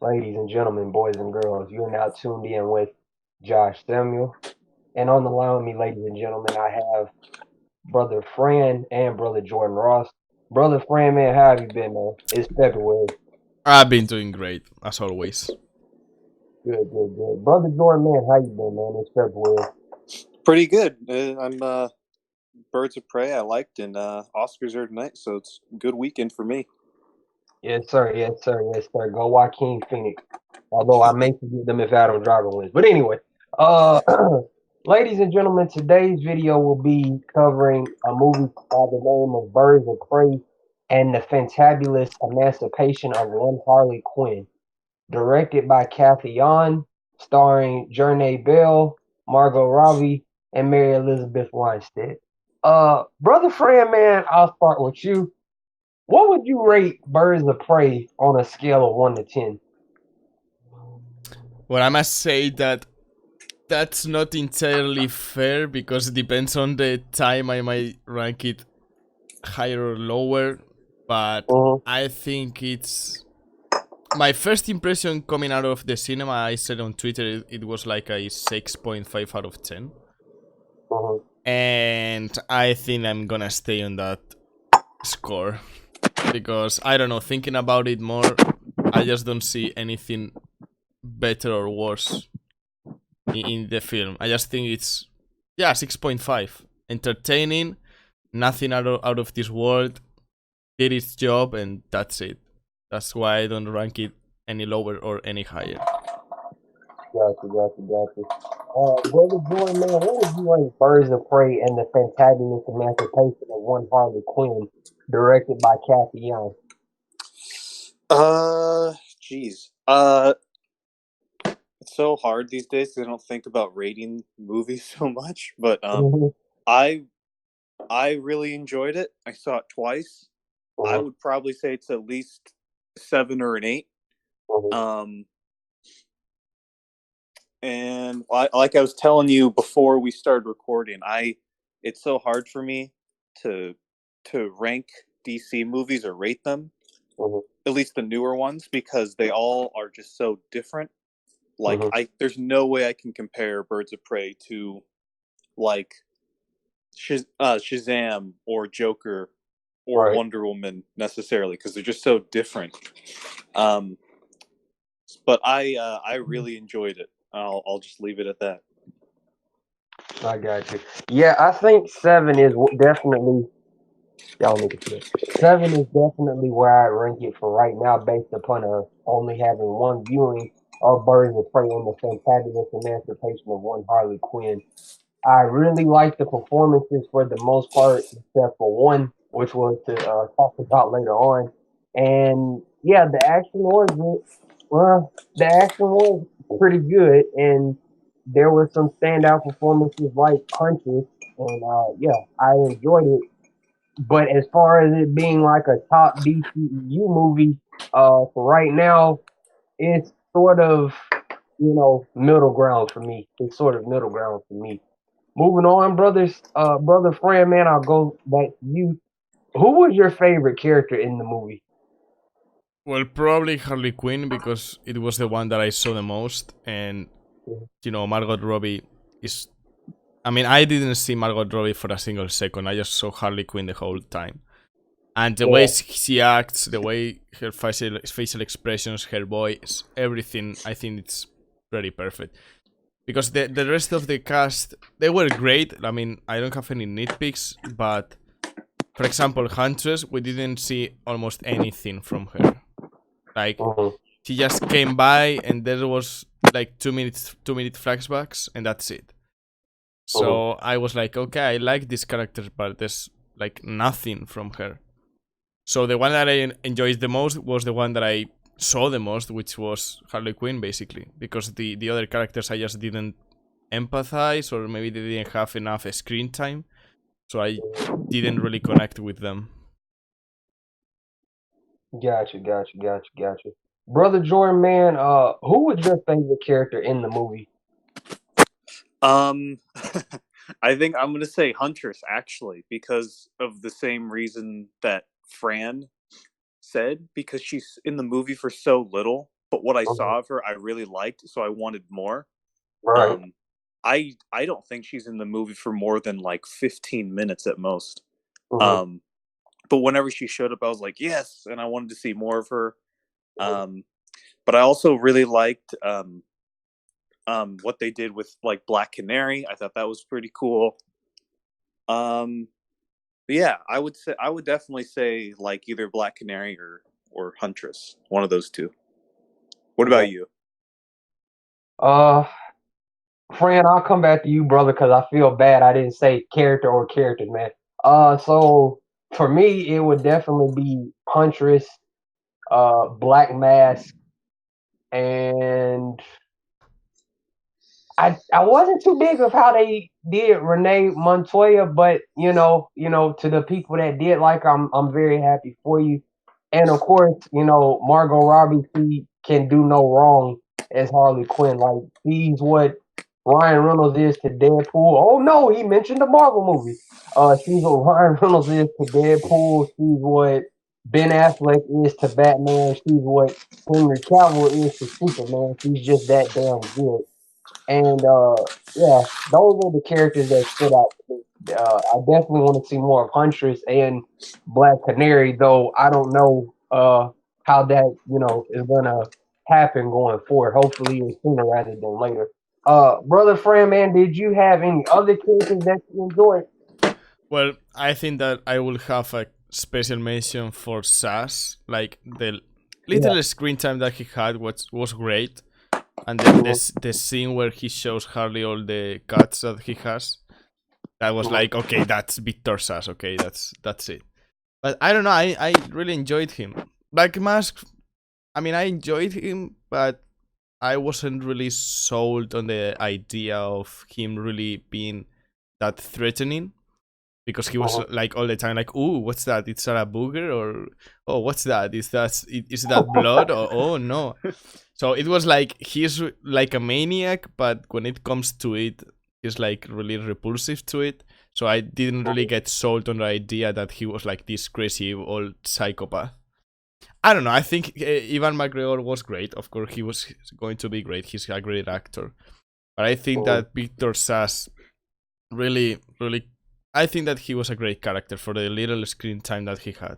Ladies and gentlemen, boys and girls, you are now tuned in with Josh Samuel. And on the line with me, ladies and gentlemen, I have Brother Fran and Brother Jordan Ross. Brother Fran, man, how have you been, man? It's February. I've been doing great, as always. Good, good, good. Brother Jordan, man, how you been, man? It's February. Pretty good. I'm Birds of Prey. I liked, and Oscars are tonight, so it's a good weekend for me. Yes, sir. Yes, sir. Yes, sir. Go Joaquin Phoenix. Although I may forgive them if Adam Driver wins. But anyway, uh, ladies and gentlemen, today's video will be covering a movie by the name of Birds of Prey and the Fantabulous Emancipation of One Harley Quinn, directed by Kathy Yon, starring Jernay Bell, Margot Robbie, and Mary Elizabeth Winstead. Brother Fran, man, I'll start with you. What would you rate Birds of Prey on a scale of 1 to 10? Well, I must say that that's not entirely fair because it depends on the time. I might rank it higher or lower, but Mm-hmm. I think it's my first impression coming out of the cinema. I said on Twitter it was like a 6.5 out of 10, Mm-hmm. and I think I'm gonna stay on that score because I don't know. Thinking about it more, I just don't see anything better or worse in the film. I just think it's 6.5. Entertaining, nothing out of this world, did its job, and that's it. That's why I don't rank it any lower or any higher. Gotcha. Brother Jordan, man, what would you rate Birds of Prey and the Fantabulous Emancipation of One Harley Quinn, directed by Kathy Young? Geez. It's so hard these days 'cause I don't think about rating movies so much. But Mm-hmm. I I really enjoyed it. I saw it twice. I Mm-hmm. would probably say it's at least 7 or an 8. Um, and like I was telling you before we started recording, it's so hard for me to rank DC movies or rate them, Mm-hmm. at least the newer ones, because they all are just so different. Like Mm-hmm. there's no way I can compare Birds of Prey to like Shazam or Joker or Right. Wonder Woman necessarily because they're just so different. Um, but I really enjoyed it. I'll just leave it at that. I got you. Yeah, I think seven is definitely. Y'all need to clear. Seven is definitely where I rank it for right now, based upon only having one viewing of Birds of Prey and the Fantabulous Emancipation of One Harley Quinn. I really like the performances for the most part, except for one, which was to talk about later on. And yeah, the action was the action was pretty good, and there were some standout performances like Huntress, and yeah, I enjoyed it. But as far as it being like a top DCEU movie, for right now, it's sort of middle ground for me. It's sort of middle ground for me. Moving on, brothers. Brother Fran, man, I'll go back to you. Who was your favorite character in the movie? Well, probably Harley Quinn because it was the one that I saw the most, and Margot Robbie is. I mean, I didn't see Margot Robbie for a single second. I just saw Harley Quinn the whole time. And the way Yeah. she acts, the way her facial expressions, her voice, everything, I think it's pretty perfect. Because the rest of the cast, they were great. I mean, I don't have any nitpicks, but for example, Huntress, we didn't see almost anything from her. Like, Mhm. she just came by and there was like 2 minute flashbacks, and that's it. Mhm. So I was like, okay, I like this character, but there's like nothing from her. So the one that I enjoyed the most was the one that I saw the most, which was Harley Quinn, basically, because the other characters I just didn't empathize, or maybe they didn't have enough screen time, so I didn't really connect with them. Gotcha. Brother Jordan, man, who was your favorite character in the movie? Um, I think I'm gonna say Huntress actually because of the same reason that Fran. said because she's in the movie for so little, but what I Mhm. saw of her I really liked, so I wanted more. Right. I don't think she's in the movie for more than like 15 minutes at most. Mhm. Um, but whenever she showed up, I was like, yes, and I wanted to see more of her. Mhm. But I also really liked what they did with like Black Canary. I thought that was pretty cool. Um, but yeah, I would definitely say like either Black Canary or Huntress, one of those two. What Okay. about you? Uh, Fran, I'll come back to you, brother, because I feel bad I didn't say character or characters, man. So for me, it would definitely be Huntress, Black Mask, and I wasn't too big of how they did Renee Montoya, but to the people that did like her, I'm very happy for you. And of course, Margot Robbie, she can do no wrong as Harley Quinn. Like she's what Ryan Reynolds is to Deadpool. Oh no, he mentioned the Marvel movie. She's what Ryan Reynolds is to Deadpool. She's what Ben Affleck is to Batman. She's what Henry Cavill is to Superman. She's just that damn good. And yeah, those are the characters that stood out to me. I definitely want to see more of Huntress and Black Canary, though I don't know how that is gonna happen going forward. Hopefully, it's sooner rather than later. Brother Fran, man, did you have any other characters that you enjoyed? Well, I think that I will have a special mention for Sass. Like the Yeah. little screen time that he had was great, and Mhm. the scene where he shows Harley all the cuts that he has. That was Mhm. like, okay, that's Victor Sass. Okay, that's it. But I don't know. I really enjoyed him. Black Mask. I mean, I enjoyed him, but I wasn't really sold on the idea of him really being that threatening, because he was Mhm. like all the time like, "Ooh, what's that? Is that a booger?" Or, "Oh, what's that? Is that blood?" Or, "Oh no." So it was like he's like a maniac, but when it comes to it, he's like really repulsive to it. So I didn't really get sold on the idea that he was like this crazy old psychopath. I don't know. I think Ivan McGregor was great. Of course, he was going to be great. He's a great actor. But I think Mhm. that Victor Sass really, really, I think that he was a great character for the little screen time that he had.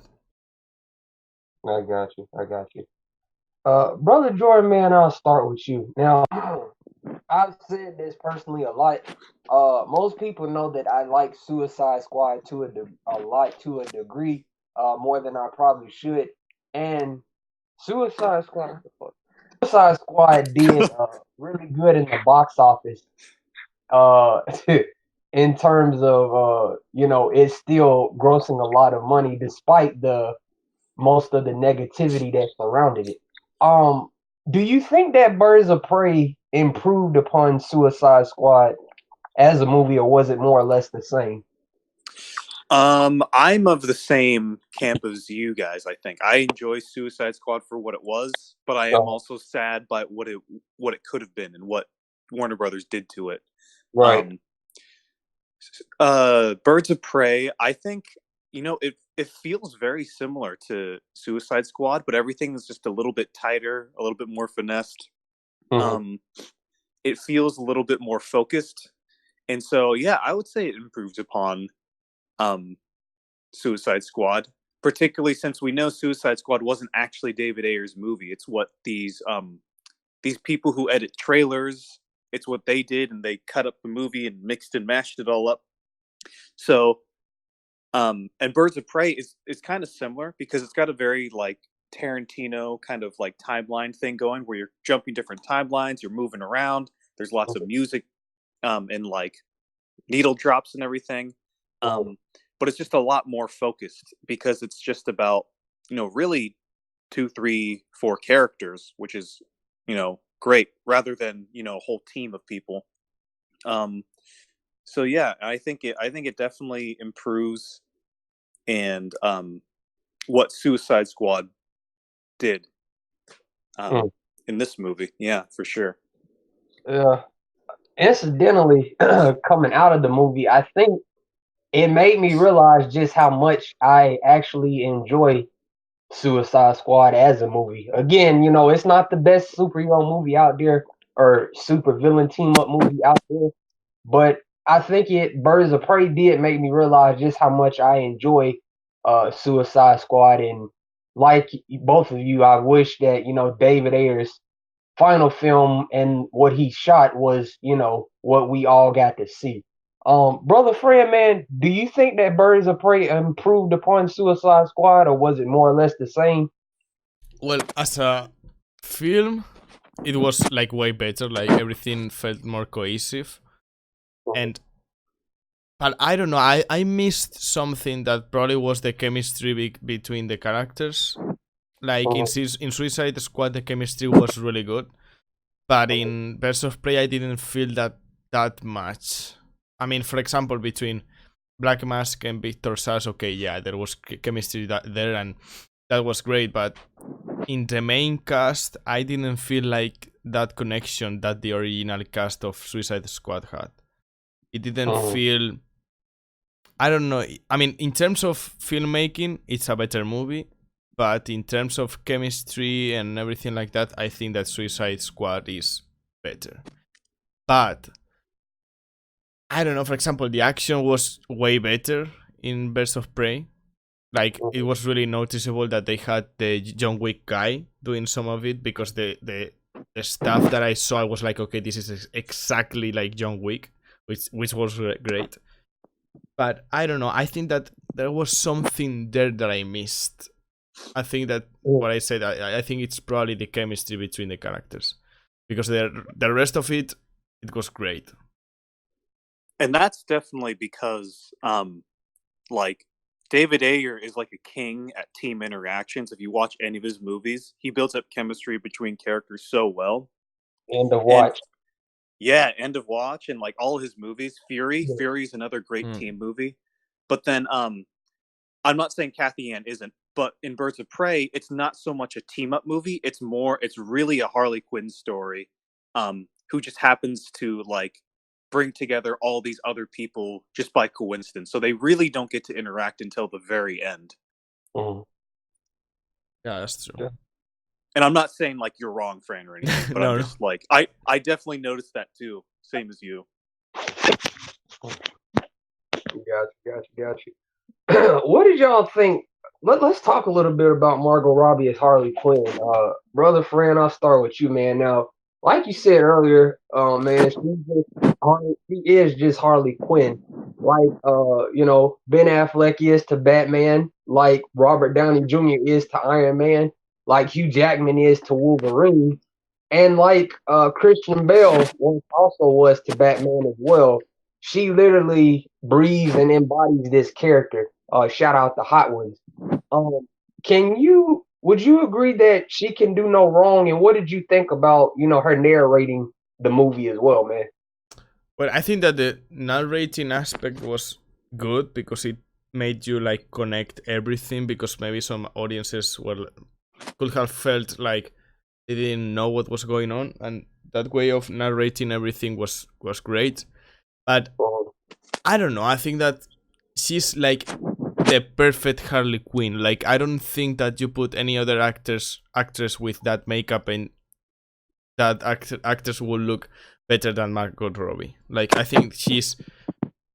I got you. I got you. Brother Jordan, man, I'll start with you. Now, I've said this personally a lot. Most people know that I like Suicide Squad a lot to a degree, more than I probably should. And Suicide Squad, what the fuck? Suicide Squad did really good in the box office. Uh, in terms of it's still grossing a lot of money despite the most of the negativity that surrounded it. Um, do you think that Birds of Prey improved upon Suicide Squad as a movie, or was it more or less the same? I'm of the same camp as you guys. I think I enjoy Suicide Squad for what it was, but I am Uh, also sad by what it could have been and what Warner Brothers did to it. right. Um, Birds of Prey. I think it feels very similar to Suicide Squad, but everything is just a little bit tighter, a little bit more finessed. Mm-hmm. Um, it feels a little bit more focused, and so yeah, I would say it improves upon um Suicide Squad, particularly since we know Suicide Squad wasn't actually David Ayer's movie. It's what these people who edit trailers, it's what they did, and they cut up the movie and mixed and mashed it all up. So and Birds of Prey is kind of similar because it's got a very like Tarantino kind of like timeline thing going where you're jumping different timelines, you're moving around, there's lots of music and like needle drops and everything. Mm-hmm. Um, but it's just a lot more focused because it's just about, really two, three, four characters, which is, great rather than, a whole team of people. Um, so yeah, I think it definitely improves and what Suicide Squad did um, Mm. in this movie. Yeah, for sure. Yeah. Incidentally, coming out of the movie, I think it made me realize just how much I actually enjoy Suicide Squad as a movie. Again, it's not the best superhero movie out there or super villain team up movie out there, but I think Birds of Prey did make me realize just how much I enjoy Suicide Squad, and like both of you, I wish that David Ayer's final film and what he shot was what we all got to see. Brother Fred, man, do you think that Birds of Prey improved upon Suicide Squad, or was it more or less the same? Well, as a film, it was like way better. Like everything felt more cohesive, and but I don't know. I missed something that probably was the chemistry between the characters. Like in Suicide Squad, the chemistry was really good, but in Birds of Prey, I didn't feel that much. I mean, for example, between Black Mask and Victor Sass, okay, yeah, there was chemistry there, and that was great. But in the main cast, I didn't feel like that connection that the original cast of Suicide Squad had. It didn't feel. I don't know. I mean, in terms of filmmaking, it's a better movie. But in terms of chemistry and everything like that, I think that Suicide Squad is better. But I don't know, for example, the action was way better in Birds of Prey. Like, it was really noticeable that they had the John Wick guy doing some of it, because the stuff that I saw, I was like, okay, this is exactly like John Wick, which was great. But I don't know, I think that there was something there that I missed. I think that what I said, I think it's probably the chemistry between the characters, because the rest of it was great. And that's definitely because, like, David Ayer is like a king at team interactions. If you watch any of his movies, he builds up chemistry between characters so well. End of Watch. End of Watch, and like all his movies. Fury's another great team movie. But then, I'm not saying Cathy Ann isn't, but in Birds of Prey, it's not so much a team up movie. It's really a Harley Quinn story, who just happens to like bring together all these other people just by coincidence. So they really don't get to interact until the very end. Mm. Yeah, that's true. Yeah. And I'm not saying like you're wrong, Fran, or anything, but I'm just like I definitely noticed that too, same as you. Got you. What did y'all think? Let's talk a little bit about Margot Robbie as Harley Quinn. Brother Fran, I'll start with you, man. Now, like you said earlier, man, she is just Harley Quinn. Like, Ben Affleck is to Batman, like Robert Downey Jr. is to Iron Man, like Hugh Jackman is to Wolverine, and like Christian Bale also was to Batman as well. She literally breathes and embodies this character. Shout out to Hot Ones. Would you agree that she can do no wrong? And what did you think about, her narrating the movie as well, man? Well, I think that the narrating aspect was good, because it made you like connect everything, because maybe some audiences could have felt like they didn't know what was going on, and that way of narrating everything was great. But I don't know, I think that she's like the perfect Harley Quinn. Like, I don't think that you put any other actress with that makeup and that actors will look better than Margot Robbie. Like, I think she's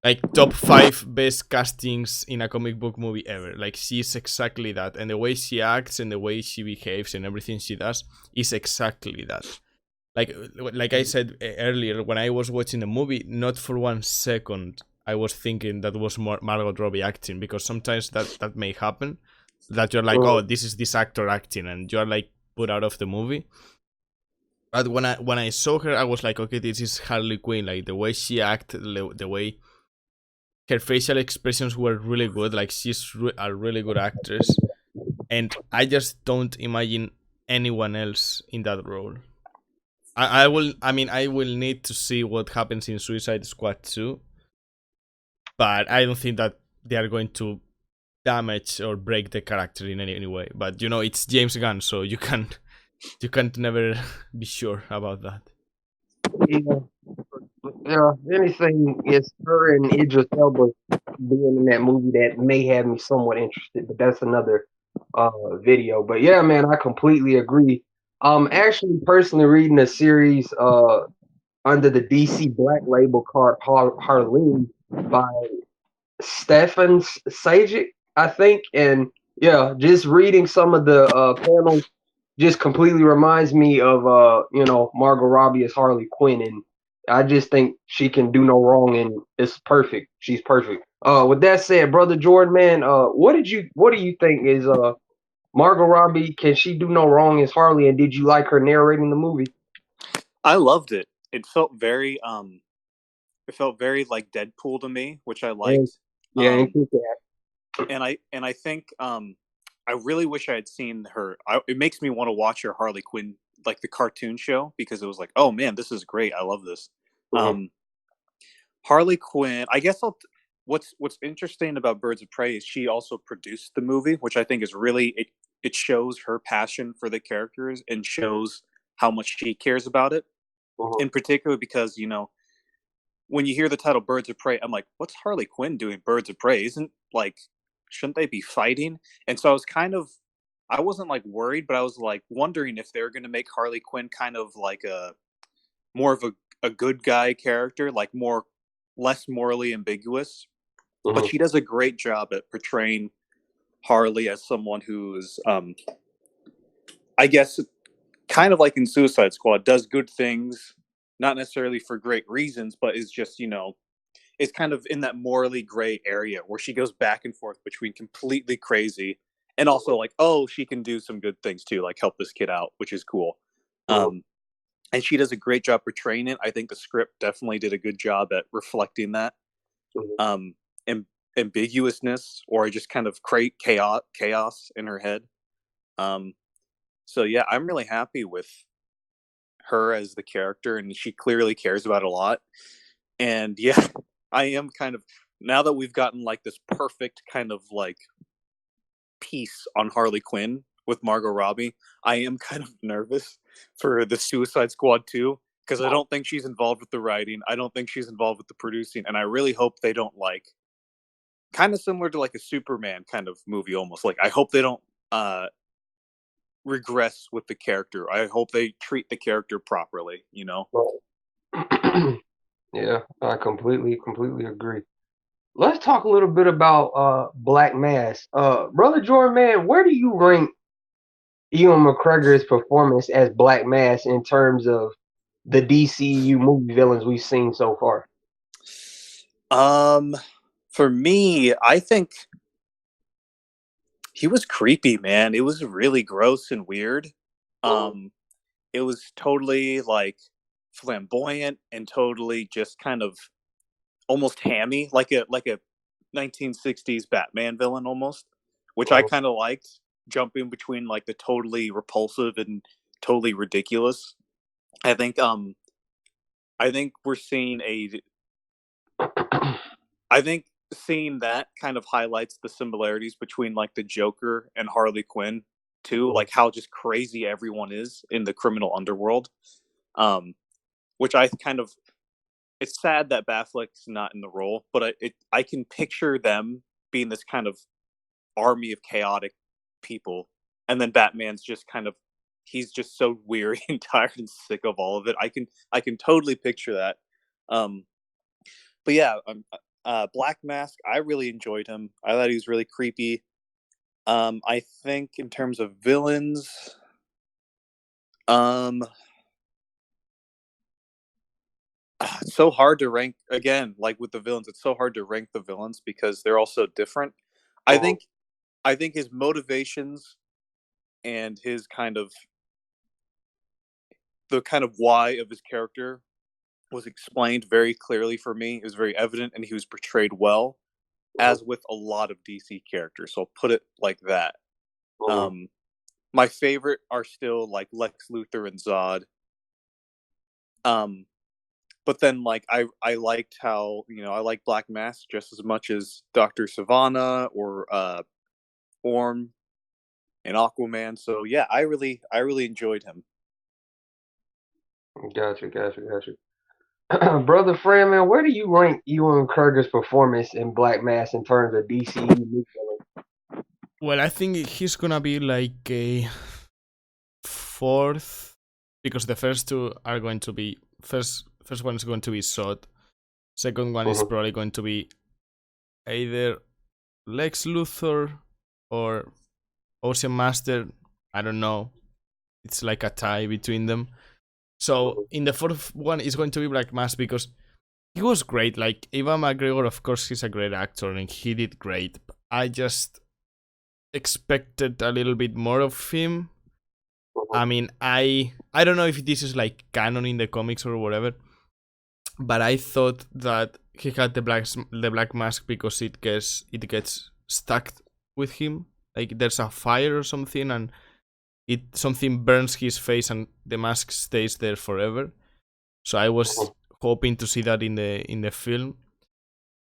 like top 5 best castings in a comic book movie ever. Like, she's exactly that, and the way she acts and the way she behaves and everything she does is exactly that. Like I said earlier, when I was watching the movie, not for 1 second I was thinking that was more Margot Robbie acting, because sometimes that may happen, that you're like, oh, this is this actor acting, and you're like put out of the movie. But when I saw her, I was like, okay, this is Harley Quinn. Like, the way she acted, the way her facial expressions were really good. Like, she's a really good actress, and I just don't imagine anyone else in that role. I will need to see what happens in Suicide Squad 2, but I don't think that they are going to damage or break the character in any way. But it's James Gunn, so you can't never be sure about that. Yeah, anything is her and Idris Elba being in that movie that may have me somewhat interested, but that's another video. But yeah, man, I completely agree. Actually, personally reading a series under the DC Black label called Harleen by Stefan Sajic, I think, and yeah, just reading some of the panels just completely reminds me of Margot Robbie as Harley Quinn, and I just think she can do no wrong, and it's perfect. She's perfect. With that said, brother Jordan, man, what do you think is Margot Robbie? Can she do no wrong as Harley, and did you like her narrating the movie? I loved it. It felt very like Deadpool to me, which I And liked. yeah, and Um, kick ass. and I think I really wish I had seen her. It makes me want to watch her Harley Quinn, like the cartoon show, because it was like, oh man, this is great. I love this. Mhm, Um, Harley Quinn. I guess what's interesting about Birds of Prey is she also produced the movie, which I think is really it shows her passion for the characters and shows how much she cares about it. mhm, In particular, because when you hear the title Birds of Prey, I'm like, what's Harley Quinn doing Birds of Prey? Isn't like shouldn't they be fighting? And so I wasn't like worried, but I was like wondering if they're gonna make Harley Quinn kind of like a more of a good guy character, like more less morally ambiguous. But mhm, she does a great job at portraying Harley as someone who's I guess kind of like in Suicide Squad, does good things, not necessarily for great reasons, but is just, is kind of in that morally gray area where she goes back and forth between completely crazy and also like, oh, she can do some good things too, like help this kid out, which is cool. mhm, Um, and she does a great job portraying it. I think the script definitely did a good job at reflecting that mhm. um, ambiguousness or just kind of chaos in her head. Um, so yeah, I'm really happy with her as the character, and she clearly cares about it a lot. And yeah, I am kind of now that we've gotten like this perfect kind of like piece on Harley Quinn with Margot Robbie, I am kind of nervous for the Suicide Squad 2 because I don't think she's involved with the writing. I don't think she's involved with the producing, and I really hope they don't like kind of similar to like a Superman kind of movie almost. Like I hope they don't uh regress with the character. I hope they treat the character properly, you know. Right. Yeah, I completely agree. Let's talk a little bit about Black Mass. Brother Jordan, man, where do you rank Ewan McGregor's performance as Black Mass in terms of the DCU movie villains we've seen so far? Um for me, I think he was creepy, man. It was really gross and weird. Mhm, Um it was totally like flamboyant and totally just kind of almost hammy, like a 1960s Batman villain almost, which I mhm, kind of liked, jumping between like the totally repulsive and totally ridiculous. I think I think we're seeing a I think seeing that kind of highlights the similarities between like the Joker and Harley Quinn too, mhm, like how just crazy everyone is in the criminal underworld. Um, which I kind of it's sad that Batfleck's not in the role, but I can picture them being this kind of army of chaotic people, and then Batman's just kind of he's just so weary and tired and sick of all of it. I can totally picture that. Um, but yeah, Black Mask, I really enjoyed him. I thought he was really creepy. I think in terms of villains, um, it's so hard to rank again. Like with the villains, it's so hard to rank the villains because they're all so different. I mhm, think I think his motivations and his kind of the kind of why of his character was explained very clearly for me. It was very evident, and he was portrayed well, mhm, as with a lot of DC characters. So I'll put it like that. mhm. Um, my favorite are still like Lex Luthor and Zod. Um, but then like I liked how I like Black Mask just as much as Doctor Savannah or Orm and Aquaman. So yeah, I really enjoyed him. Gotcha. Brother Fred, man, where do you rank Ewan McGregor's performance in Black Mass in terms of DCU movie villains? Well, I think he's gonna be like a fourth because the first two are going to be first one is going to be Zod. Second one is Mhm. probably going to be either Lex Luthor or Ocean Master. I don't know. It's like a tie between them. So in the fourth one is going to be Black Mask because he was great. Like Ewan McGregor, of course, he's a great actor and he did great. I just expected a little bit more of him. I mean, I don't know if this is like canon in the comics or whatever, but I thought that he had the black mask because it gets stuck with him. Like there's a fire or something, and something burns his face, and the mask stays there forever. So I was hoping to see that in the film,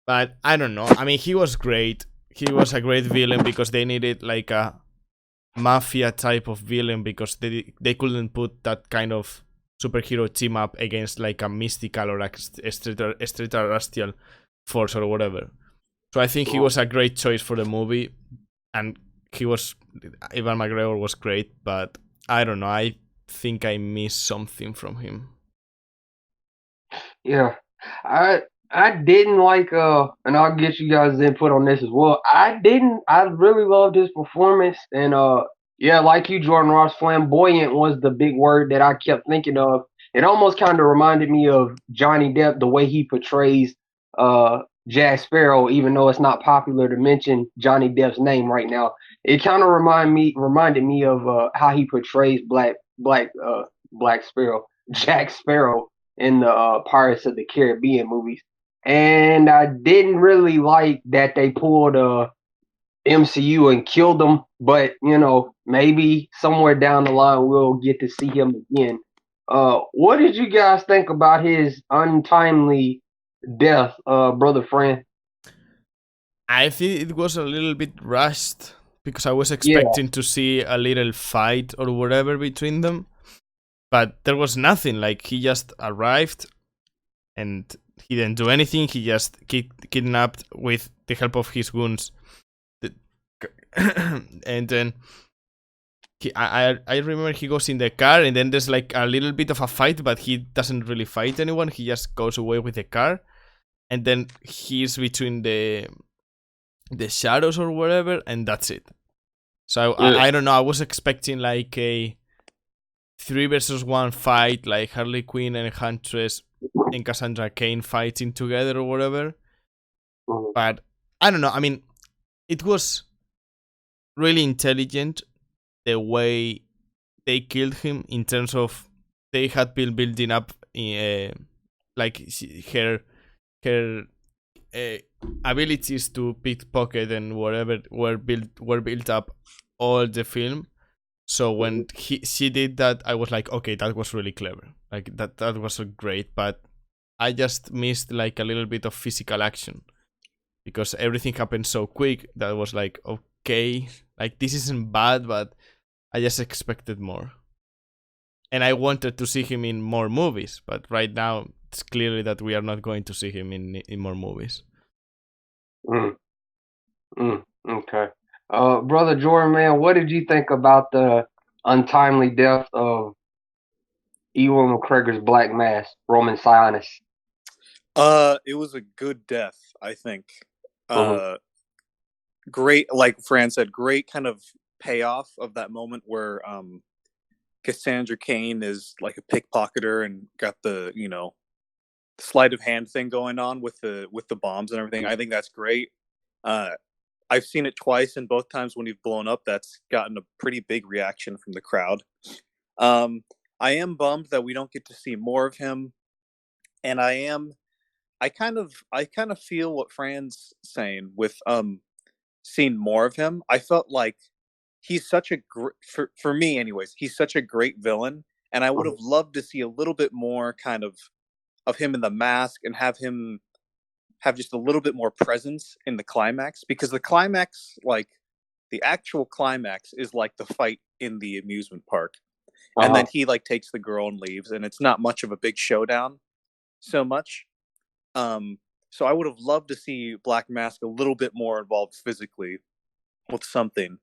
but I don't know. I mean, he was great. He was a great villain because they needed like a mafia type of villain because they couldn't put that kind of superhero team up against like a mystical or extraterrestrial force or whatever. So I think he was a great choice for the movie, and Ivan McGregor was great, but I don't know. I think I missed something from him. Yeah, I didn't like and I'll get you guys' input on this as well. I really loved his performance, and yeah, like you, Jordan Ross, flamboyant was the big word that I kept thinking of. It almost kind of reminded me of Johnny Depp, the way he portrays Jack Sparrow, even though it's not popular to mention Johnny Depp's name right now. It kind of reminded me of how he portrays Black Sparrow, Jack Sparrow in the Pirates of the Caribbean movies. And I didn't really like that they pulled MCU and killed him, but maybe somewhere down the line we'll get to see him again. What did you guys think about his untimely death, brother friend? I think it was a little bit rushed because I was Yeah. expecting to see a little fight or whatever between them, but there was nothing. Like he just arrived and he didn't do anything. He just kidnapped with the help of his goons, and then I remember he goes in the car and then there's like a little bit of a fight, but he doesn't really fight anyone. He just goes away with the car, and then he's between the shadows or whatever, and that's it. So I don't know. I was expecting like a 3 versus 1 fight, like Harley Quinn and Huntress and Cassandra Cain fighting together or whatever. But I don't know. I mean, it was really intelligent the way they killed him in terms of they had been building up like her abilities to pickpocket and whatever were built up all the film. So when she did that, I was like, okay, that was really clever. Like that was great, but I just missed like a little bit of physical action because everything happened so quick that I was like, okay, like this isn't bad, but I just expected more. And I wanted to see him in more movies, but right now it's clearly that we are not going to see him in more movies. Okay. Brother Jordan, man, what did you think about the untimely death of Ewan McGregor's Black Mask, Roman Sionis? It was a good death, I think. Great, like Fran said, great kind of payoff of that moment where Cassandra Cain is like a pickpocketer and got the sleight of hand thing going on with the bombs and everything. I think that's great. I've seen it twice, and both times when you've blown up, that's gotten a pretty big reaction from the crowd. I am bummed that we don't get to see more of him, and I kind of feel what Fran's saying with seeing more of him. I felt like he's such a for me anyways, he's such a great villain, and I would have loved to see a little bit more kind of him in the mask and have him have just a little bit more presence in the climax, because the climax, like the actual climax, is like the fight in the amusement park, and then he like takes the girl and leaves, and it's not much of a big showdown so much. So I would have loved to see Black Mask a little bit more involved physically with something.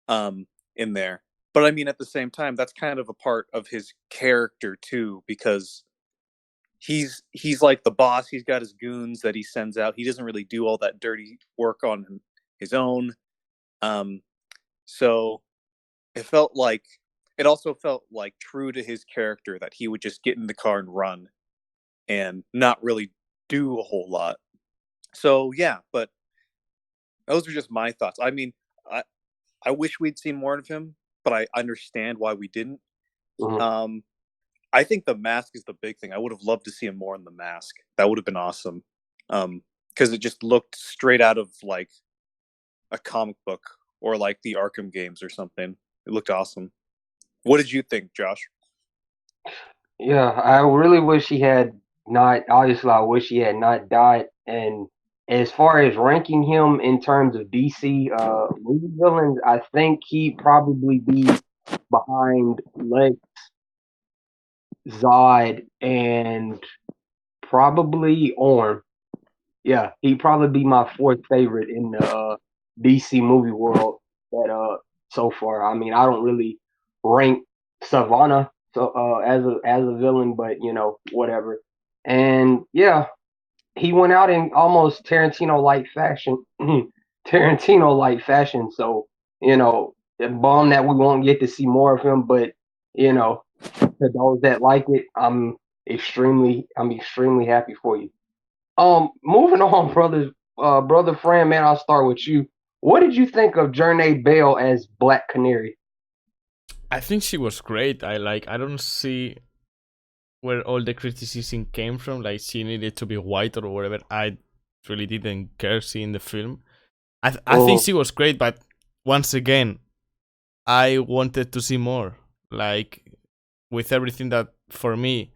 in there. But I mean, at the same time, that's kind of a part of his character too, because he's like the boss. He's got his goons that he sends out. He doesn't really do all that dirty work on his own. Um, so it felt like it also felt like true to his character that he would just get in the car and run and not really do a whole lot. So yeah, but those are just my thoughts. I mean, I I wish we'd seen more of him, but I understand why we didn't. Mhm. Um, I think the mask is the big thing. I would have loved to see him more in the mask. That would have been awesome. Because it just looked straight out of like a comic book or like the Arkham games or something. It looked awesome. What did you think, Josh? Yeah, I really wish he had not. Obviously, I wish he had not died. And as far as ranking him in terms of DC movie villains, I think he'd probably be behind Lex, Zod, and probably Orm. Yeah, he'd probably be my fourth favorite in the DC movie world. That so far, I mean, I don't really rank Savannah so as a villain, but you know, whatever. And yeah, he went out in almost Tarantino like fashion. Tarantino like fashion. So you know, it bum that we won't get to see more of him, but you know, to those that like it, I'm extremely happy for you. Moving on, brother Fran, man, I'll start with you. What did you think of Journey Bell as Black Canary? I think she was great. I don't see where all the criticism came from. Like she needed to be white or whatever. I really didn't care seeing the film. I think Oh, she was great, but once again, I wanted to see more. Like with everything that for me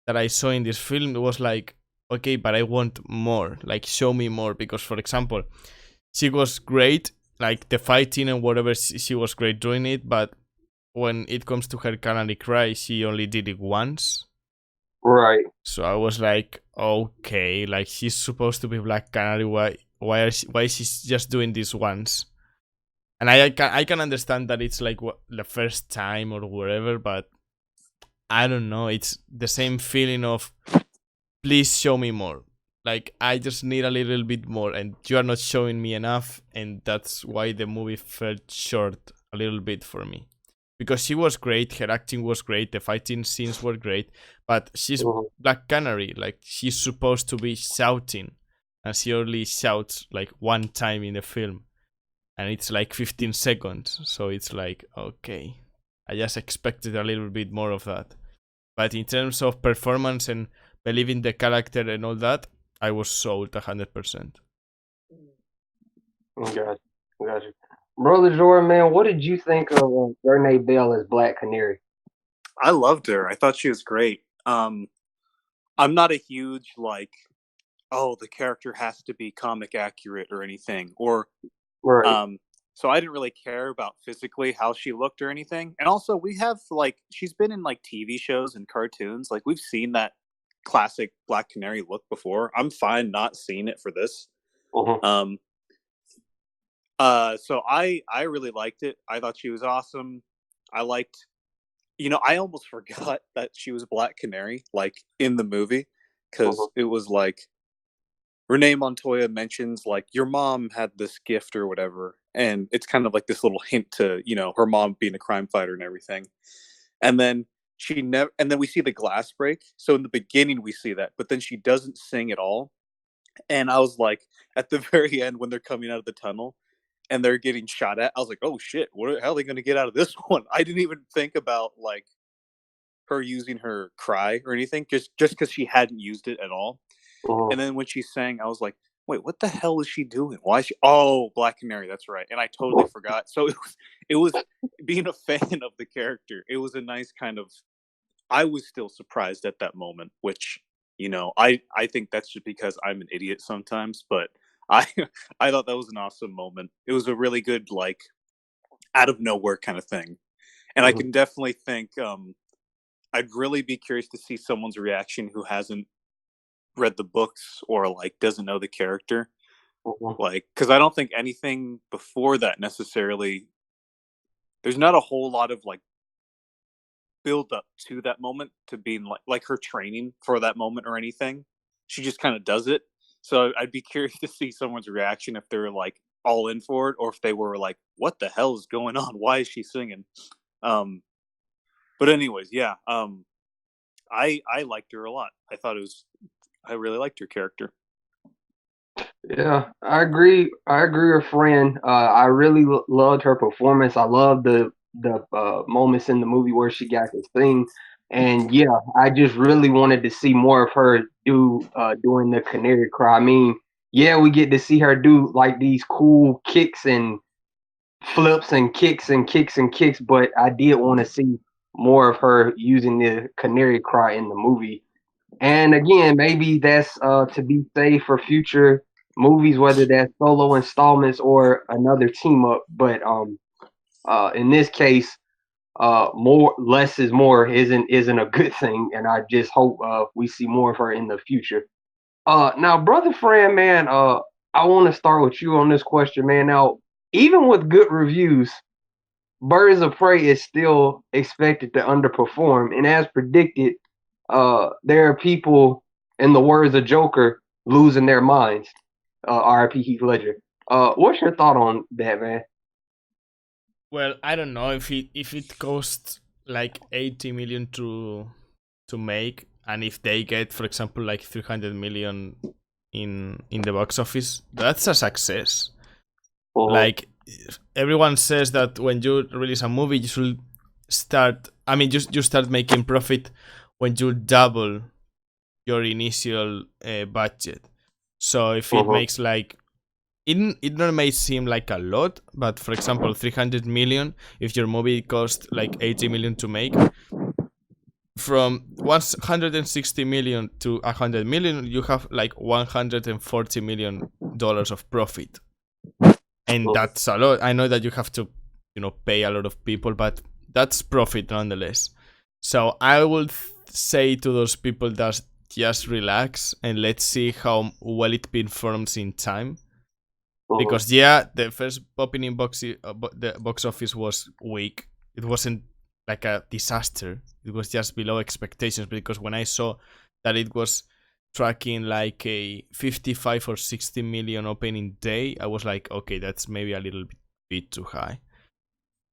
that I saw in this film, it was like, okay, but I want more. Like show me more because, for example, she was great. Like the fighting and whatever, she was great doing it. But when it comes to her Canary Cry, she only did it once. right. So I was like, okay, like she's supposed to be Black Canary. Why is she just doing this once? And I can understand that it's like the first time or whatever, but I don't know. It's the same feeling of please show me more. Like I just need a little bit more, and you are not showing me enough, and that's why the movie felt short a little bit for me. Because she was great, her acting was great, the fighting scenes were great, but she's Mhm. Black Canary, like she's supposed to be shouting, and she only shouts like one time in the film, and it's like 15 seconds, so it's like okay, I just expected a little bit more of that. But in terms of performance and believing the character and all that, I was sold 100%. Gotcha, gotcha. Brother Jordan, man, what did you think of Journey Bell as Black Canary? I loved her. I thought she was great. I'm not a huge like, oh, the character has to be comic accurate or anything, or Right. um, so I didn't really care about physically how she looked or anything. And also, we have like she's been in like TV shows and cartoons. Like we've seen that classic Black Canary look before. I'm fine not seeing it for this. Mhm. Um, so I really liked it. I thought she was awesome. I liked, I almost forgot that she was Black Canary, like in the movie, because Mhm. it was like Renee Montoya mentions like your mom had this gift or whatever, and it's kind of like this little hint to her mom being a crime fighter and everything. And then and then we see the glass break. So in the beginning we see that, but then she doesn't sing at all. And I was like, at the very end when they're coming out of the tunnel and they're getting shot at, I was like, oh shit, how are they going to get out of this one? I didn't even think about like her using her cry or anything, just because she hadn't used it at all. Mhm. And then when she sang, I was like, wait, what the hell is she doing? Why is she? Oh, Black Canary, that's right. And I totally forgot. So it was being a fan of the character. It was a nice kind of. I was still surprised at that moment, which I think that's just because I'm an idiot sometimes. But I I thought that was an awesome moment. It was a really good like out of nowhere kind of thing, and I Mhm. can definitely think. I'd really be curious to see someone's reaction who hasn't read the books or like doesn't know the character, Mhm. like because I don't think anything before that necessarily there's not a whole lot of like build up to that moment to being like her training for that moment or anything. She just kind of does it. So I'd be curious to see someone's reaction if they're like all in for it, or if they were like, "What the hell is going on? Why is she singing?" Um, but anyways, yeah. I liked her a lot. I really liked her character. Yeah, I agree. I agree with friend. I really loved her performance. I love the moments in the movie where she got to sing, and yeah, I just really wanted to see more of her doing the Canary Cry. I mean, yeah, we get to see her do like these cool kicks and flips and kicks and kicks and kicks, but I did want to see more of her using the Canary Cry in the movie. And again, maybe that's to be saved for future movies, whether that's solo installments or another team up. But in this case, more less is more isn't a good thing, and I just hope we see more of her in the future. Now, brother Fran, man, I want to start with you on this question, man. Now, even with good reviews, Birds of Prey is still expected to underperform, and as predicted, there are people, in the words of Joker, losing their minds. R.I.P. Heath Ledger. What's your thought on that, man? Well, I don't know if it costs like 80 million to make, and if they get, for example, like 300 million in the box office, that's a success. Like everyone says that when you release a movie, you should start. I mean, you start making profit when you double your initial budget. So if it makes like it not may seem like a lot, but for example, 300 million, if your movie cost like 80 million to make, from 160 million to 100 million, you have like 140 million dollars of profit. And that's a lot. I know that you have to, pay a lot of people, but that's profit nonetheless. So I would say to those people that just relax and let's see how well it performs in time. Because yeah, the first opening the box office was weak. It wasn't like a disaster. It was just below expectations, because when I saw that it was tracking like a 55 or 60 million opening day, I was like, okay, that's maybe a little bit too high.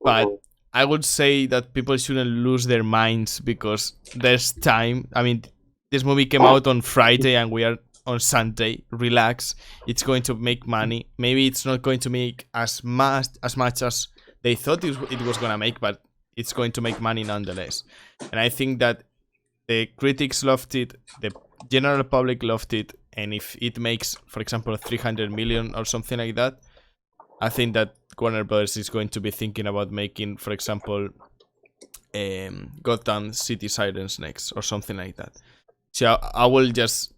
But I would say that people shouldn't lose their minds because there's time. I mean, this movie came out on Friday and we are on Sunday. Relax. It's going to make money. Maybe it's not going to make as much as they thought it was going to make, but it's going to make money nonetheless. And I think that the critics loved it, the general public loved it, and if it makes, for example, 300 million or something like that, I think that Warner Brothers is going to be thinking about making, for example, Gotham City Sirens next or something like that. So I will just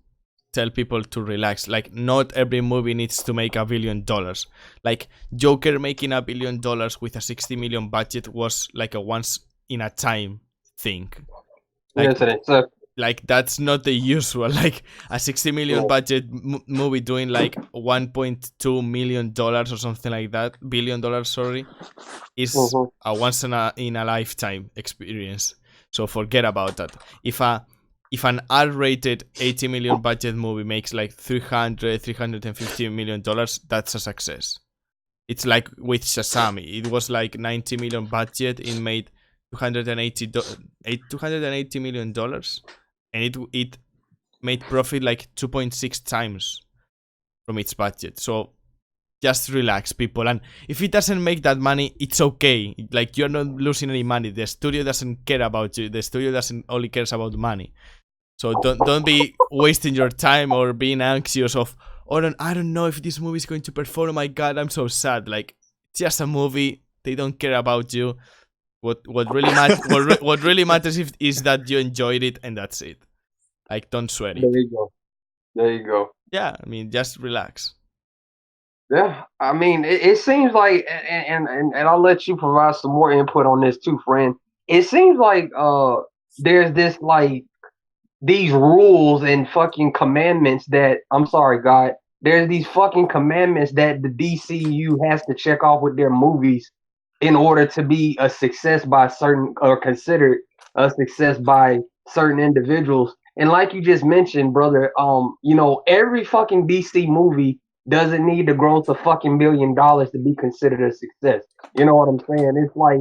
tell people to relax. Like, not every movie needs to make $1 billion. Like, Joker making $1 billion with a 60 million budget was like a once in a time thing. Like that's not the usual. Like a 60 million budget movie doing like $1.2 million or something like that, $1 billion, sorry, is a once in a lifetime experience. So forget about that. If an R-rated 80 million budget movie makes like $350 million, that's a success. It's like with Shazam. It was like 90 million budget. It made $280 million, and it made profit like 2.6 times from its budget. So just relax, people. And if it doesn't make that money, it's okay. Like, you're not losing any money. The studio doesn't care about you. The studio doesn't only cares about money. So don't be wasting your time or being anxious of, I don't know if this movie is going to perform. Oh my god, I'm so sad. Like, it's just a movie. They don't care about you. What really what really matters is that you enjoyed it, and that's it. Like, don't sweat it. There you go. Yeah, I mean, just relax. Yeah, I mean, it seems like, and I'll let you provide some more input on this too, friend. It seems like there's this like these rules and fucking commandments that, I'm sorry, God, there's these fucking commandments that the DCU has to check off with their movies in order to be a success by certain or considered a success by certain individuals. And like you just mentioned, brother, every fucking DC movie doesn't need to gross a fucking $1 million to be considered a success. You know what I'm saying? It's like,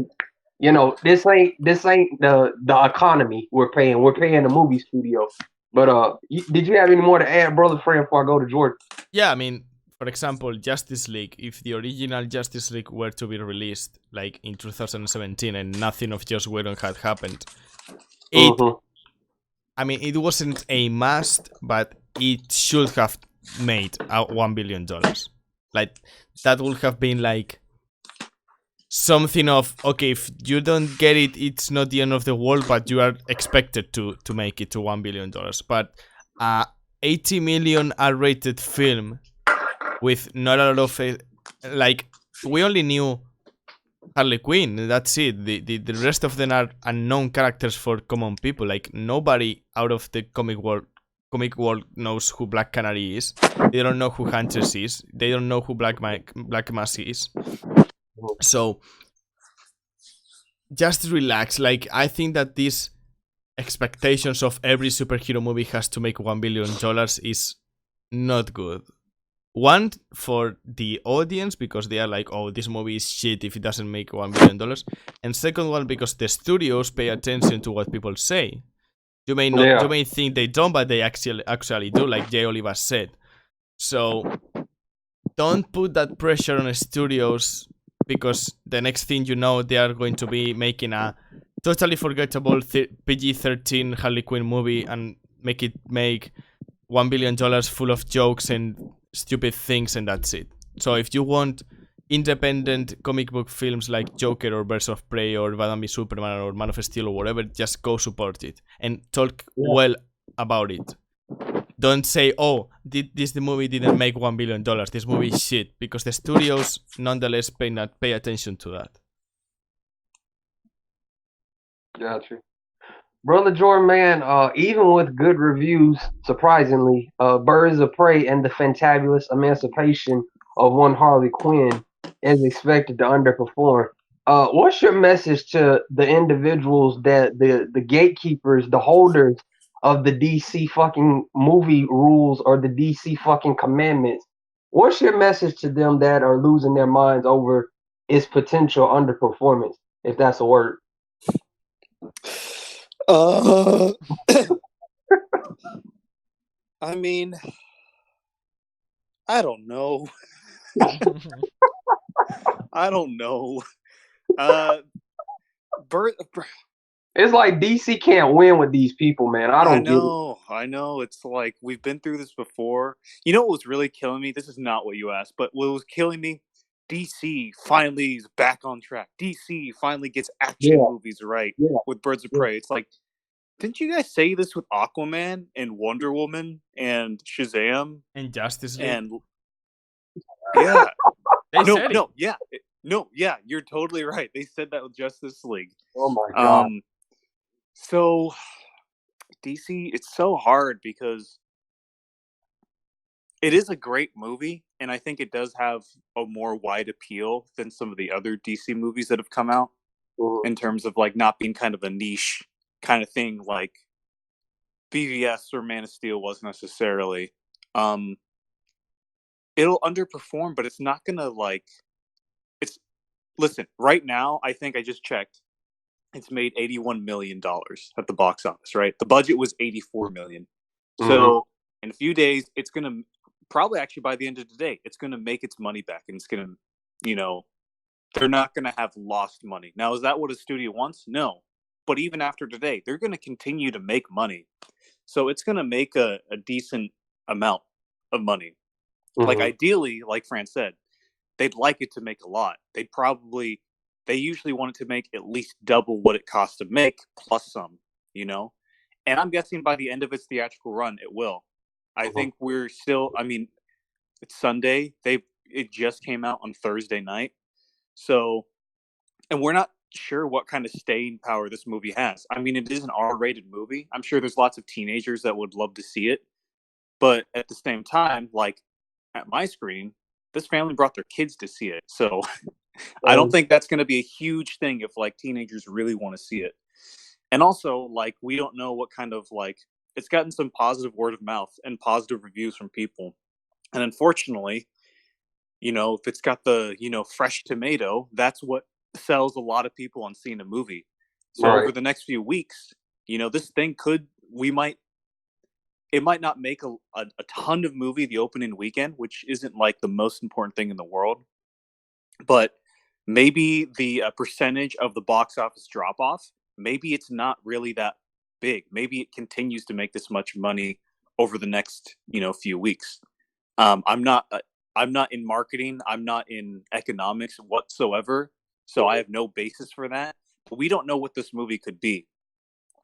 this ain't the economy we're paying. We're paying the movie studio. But did you have any more to add, brother Fred, before I go to Jordan? Yeah, I mean, for example, Justice League. If the original Justice League were to be released like in 2017 and nothing of Joss Whedon had happened, I mean, it wasn't a must, but it should have made $1 billion. Like, that would have been like something of, okay, if you don't get it, it's not the end of the world, but you are expected to make it to $1 billion. But 80 million R-rated film with not a lot of like, we only knew Harley Quinn, that's it. The rest of them are unknown characters for common people. Like, nobody out of the comic world knows who Black Canary is. They don't know who Huntress is. They don't know who Black Mask is. So just relax. Like, I think that these expectations of every superhero movie has to make $1 billion is not good. One, for the audience, because they are like, oh, this movie is shit if it doesn't make $1 billion. And second one, because the studios pay attention to what people say. You may not, you may think they don't, but they actually do, like Jay Oliver said. So don't put that pressure on the studios, because the next thing you know, they are going to be making a totally forgettable PG-13 Harley Quinn movie and make $1 billion full of jokes and stupid things, and that's it. So if you want independent comic book films like Joker or Birds of Prey or Batman v Superman or Man of Steel or whatever, just go support it and talk well about it. Don't say, oh, the movie didn't make $1 billion, this movie is shit, because the studios nonetheless pay attention to that. Gotcha. Brother Jordan, man, even with good reviews, surprisingly, Birds of Prey and the Fantabulous Emancipation of One Harley Quinn is expected to underperform. What's your message to the individuals that the gatekeepers, the holders of the DC fucking movie rules or the DC fucking commandments? What's your message to them that are losing their minds over its potential underperformance, if that's a word? I mean, I don't know. I don't know. It's like DC can't win with these people, man. I know. It's like, we've been through this before. You know what was really killing me? This is not what you asked, but what was killing me? DC finally is back on track. DC finally gets action movies right with Birds of Prey. It's like, didn't you guys say this with Aquaman and Wonder Woman and Shazam and Justice League? And yeah, you're totally right. They said that with Justice League. Oh my god. So DC, it's so hard because it is a great movie, and I think it does have a more wide appeal than some of the other DC movies that have come out in terms of like not being kind of a niche kind of thing like BVS or Man of Steel was necessarily. It'll underperform, but it's not gonna like. Listen, right now, I think I just checked. It's made $81 million at the box office, right? The budget was $84 million. So in a few days, it's going to probably actually by the end of the day, it's going to make its money back. And it's going to, they're not going to have lost money. Now, is that what a studio wants? No. But even after today, they're going to continue to make money. So it's going to make a decent amount of money. Like ideally, like Fran said, they'd like it to make a lot. They usually want it to make at least double what it costs to make, plus some, And I'm guessing by the end of its theatrical run, it will. I think we're still, it's Sunday. It just came out on Thursday night. So, and we're not sure what kind of staying power this movie has. It is an R-rated movie. I'm sure there's lots of teenagers that would love to see it. But at the same time, like at my screen, this family brought their kids to see it. So I don't think that's going to be a huge thing if like teenagers really want to see it. And also, like, we don't know what kind of like it's gotten some positive word of mouth and positive reviews from people. And unfortunately, if it's got the, fresh tomato, that's what sells a lot of people on seeing a movie. So over Right. the next few weeks, this thing it might not make a ton of movie the opening weekend, which isn't like the most important thing in the world, but maybe the percentage of the box office drop off, maybe it's not really that big. Maybe it continues to make this much money over the next few weeks. I'm not in marketing. I'm not in economics whatsoever, so I have no basis for that. But we don't know what this movie could be.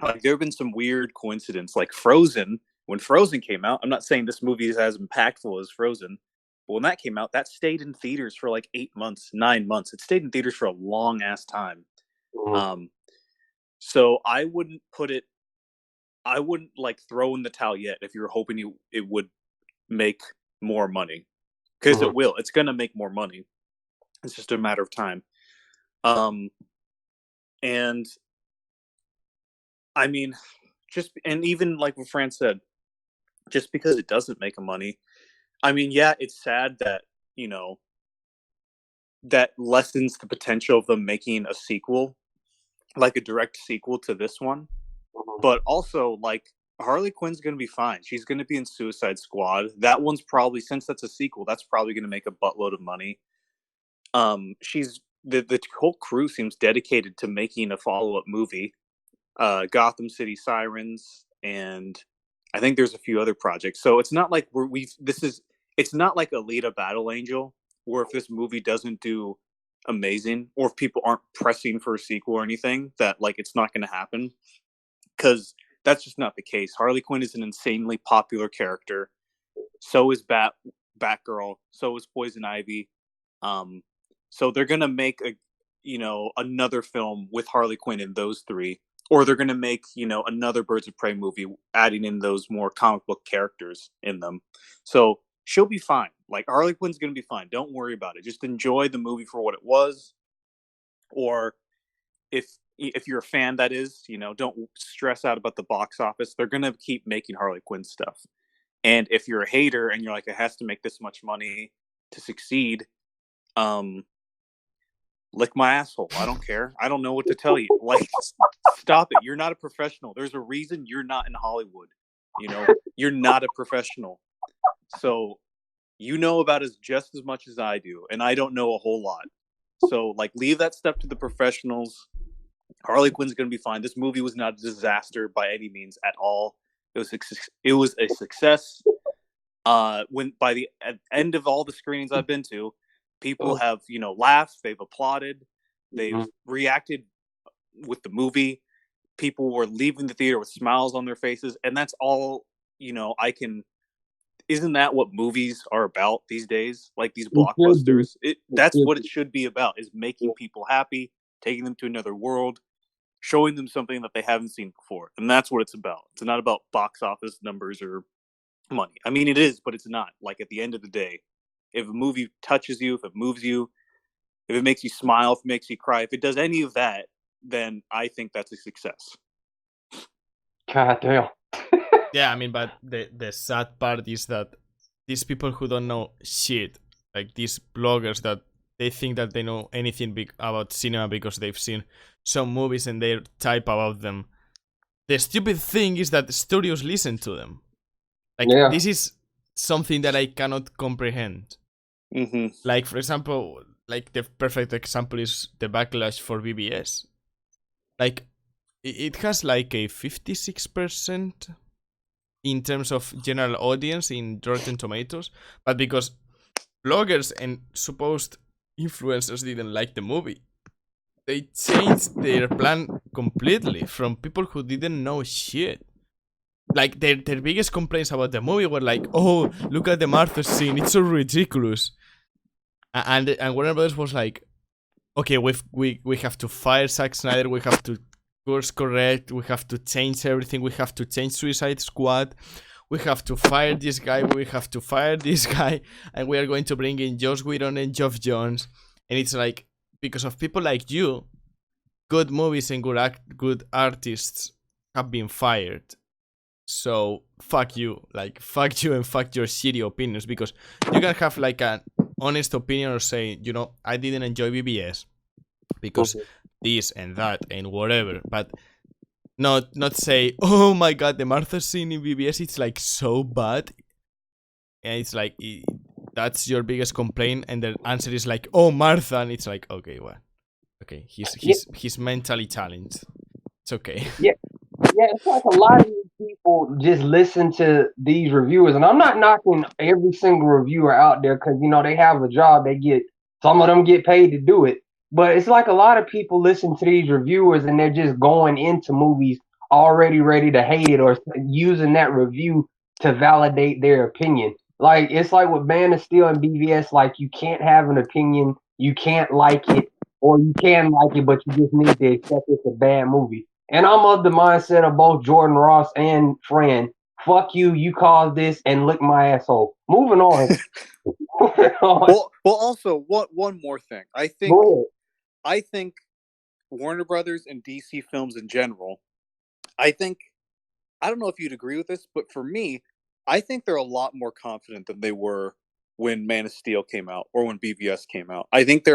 Like, there have been some weird coincidence, like Frozen. When Frozen came out, I'm not saying this movie is as impactful as Frozen, but when that came out, that stayed in theaters for like 8 months, 9 months. It stayed in theaters for a long ass time. Mhm. So I wouldn't like throw in the towel yet if you're hoping it would make more money, because Mhm. it will. It's gonna make more money. It's just a matter of time. And I mean, and even like what Fran said, just because it doesn't make money, I mean, yeah, it's sad that that lessens the potential of them making a sequel, like a direct sequel to this one. Mhm. But also, like, Harley Quinn's gonna be fine. She's gonna be in Suicide Squad. That one's probably, since that's a sequel, that's probably gonna make a buttload of money. She's the whole crew seems dedicated to making a follow up movie. Gotham City Sirens, and I think there's a few other projects. So it's not like it's not like Alita Battle Angel, where if this movie doesn't do amazing, or if people aren't pressing for a sequel or anything, that like it's not going to happen, because that's just not the case. Harley Quinn is an insanely popular character. So is Batgirl. So is Poison Ivy. So they're gonna make another film with Harley Quinn in those three, or they're gonna make another Birds of Prey movie, adding in those more comic book characters in them. So she'll be fine. Like, Harley Quinn's gonna be fine. Don't worry about it. Just enjoy the movie for what it was. Or if you're a fan, that is, don't stress out about the box office. They're gonna keep making Harley Quinn stuff. And if you're a hater and you're like, it has to make this much money to succeed, lick my asshole. I don't care. I don't know what to tell you. Like, stop it. You're not a professional. There's a reason you're not in Hollywood. You're not a professional. So you know about us just as much as I do, and I don't know a whole lot. So, like, leave that stuff to the professionals. Harley Quinn's gonna be fine. This movie was not a disaster by any means at all. It was a success. When by the end of all the screenings I've been to, people have laughed, they've applauded, they've reacted with the movie. People were leaving the theater with smiles on their faces, and that's all I can. Isn't that what movies are about these days? Like, these blockbusters, that's what it should be about: is making people happy, taking them to another world, showing them something that they haven't seen before. And that's what it's about. It's not about box office numbers or money. I mean, it is, but it's not. Like, at the end of the day, if a movie touches you, if it moves you, if it makes you smile, if it makes you cry, if it does any of that, then I think that's a success. God damn. Yeah, I mean, but the sad part is that these people who don't know shit, like these bloggers that they think that they know anything about cinema because they've seen some movies and they type about them. The stupid thing is that the studios listen to them. Like, Yeah. this is something that I cannot comprehend. Mm-hmm. Like, for example, like the perfect example is the backlash for BBS. Like, it has like a 56% in terms of general audience in Rotten Tomatoes, but because bloggers and supposed influencers didn't like the movie, they changed their plan completely from people who didn't know shit. Like, their biggest complaints about the movie were like, oh, look at the Martha scene, it's so ridiculous. And Warner Brothers was like, okay, we have to fire Zack Snyder, we have to course correct, we have to change everything, we have to change Suicide Squad, we have to fire this guy, we have to fire this guy, and we are going to bring in Joss Whedon and Geoff Johns. And it's like, because of people like you, good movies and good artists have been fired. So fuck you, like fuck you and fuck your shitty opinions, because you can have like an honest opinion or say, you know, I didn't enjoy BBS because this and that and whatever, but not say, oh my god, the Martha scene in BBS, it's like so bad, and it's like that's your biggest complaint, and the answer is like, oh Martha, and it's like, okay, well, okay, he's mentally challenged. It's okay. Yeah, it's like a lot of these people just listen to these reviewers, and I'm not knocking every single reviewer out there because they have a job. Some of them get paid to do it, but it's like a lot of people listen to these reviewers and they're just going into movies already ready to hate it or using that review to validate their opinion. Like it's like with Man of Steel and BVS, like you can't have an opinion, you can't like it, or you can like it, but you just need to accept it's a bad movie. And I'm of the mindset of both Jordan Ross and Fran. Fuck you, you caused this, and lick my asshole. Moving on. Well, also, one more thing. I think Warner Brothers and DC films in general, I don't know if you'd agree with this, but for me, I think they're a lot more confident than they were when Man of Steel came out or when BVS came out. I think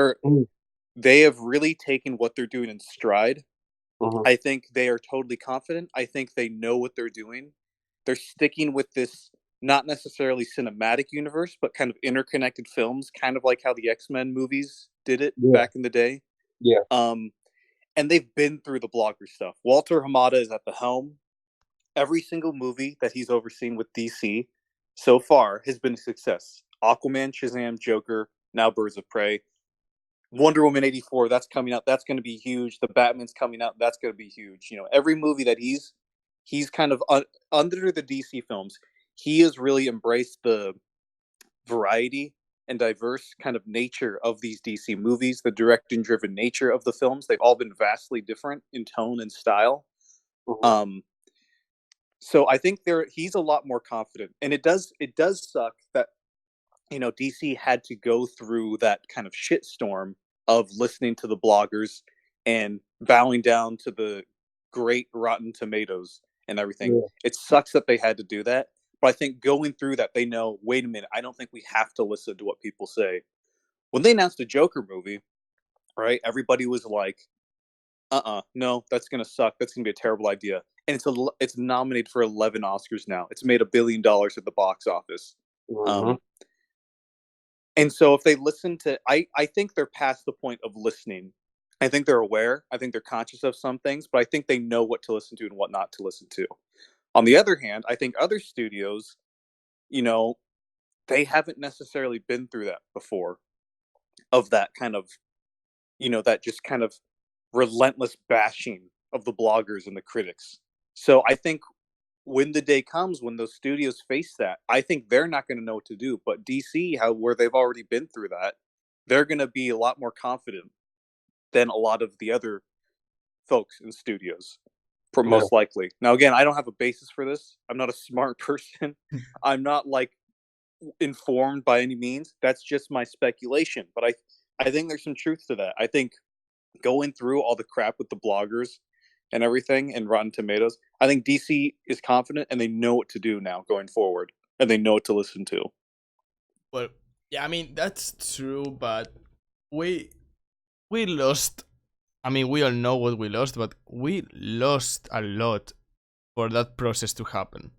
they have really taken what they're doing in stride. I think they are totally confident. I think they know what they're doing. They're sticking with this not necessarily cinematic universe, but kind of interconnected films, kind of like how the X-Men movies did it back in the day. Yeah. And they've been through the blogger stuff. Walter Hamada is at the helm. Every single movie that he's overseen with DC so far has been a success. Aquaman, Shazam, Joker, now Birds of Prey. Wonder Woman 84, that's coming out. That's going to be huge. The Batman's coming out. That's going to be huge. Every movie that he's kind of under the DC films, he has really embraced the variety and diverse kind of nature of these DC movies, the directing-driven nature of the films. They've all been vastly different in tone and style. So I think he's a lot more confident. And it does suck that DC had to go through that kind of shitstorm of listening to the bloggers and bowing down to the great Rotten Tomatoes and everything. Yeah. It sucks that they had to do that. But I think going through that, they know, wait a minute, I don't think we have to listen to what people say. When they announced the Joker movie, right, everybody was like, no, that's going to suck. That's going to be a terrible idea. And it's nominated for 11 Oscars now. It's made $1 billion at the box office. And so if they listen to, I think they're past the point of listening. I think they're aware. I think they're conscious of some things, but I think they know what to listen to and what not to listen to. On the other hand, I think other studios, they haven't necessarily been through that before, of that kind of, that just kind of relentless bashing of the bloggers and the critics. So I think when the day comes when those studios face that, I think they're not going to know what to do. But DC, where they've already been through that, they're going to be a lot more confident than a lot of the other folks in studios, most likely. Now, again, I don't have a basis for this. I'm not a smart person. I'm not informed by any means. That's just my speculation. But I think there's some truth to that. I think going through all the crap with the bloggers and everything and Rotten Tomatoes, I think DC is confident and they know what to do now going forward, and they know what to listen to. Well, yeah, I mean, that's true, but we lost. I mean, we all know what we lost, but we lost a lot for that process to happen.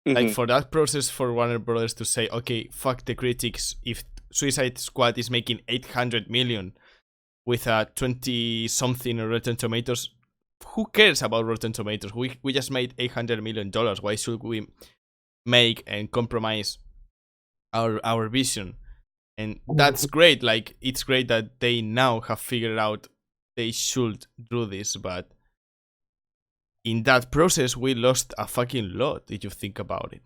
Like, for that process for Warner Brothers to say, okay, fuck the critics, if Suicide Squad is making 800 million with a 20-something Rotten Tomatoes, who cares about Rotten Tomatoes? We just made $800 million. Why should we make and compromise our vision? And that's great. Like, it's great that they now have figured out they should do this, but in that process, we lost a fucking lot, if you think about it.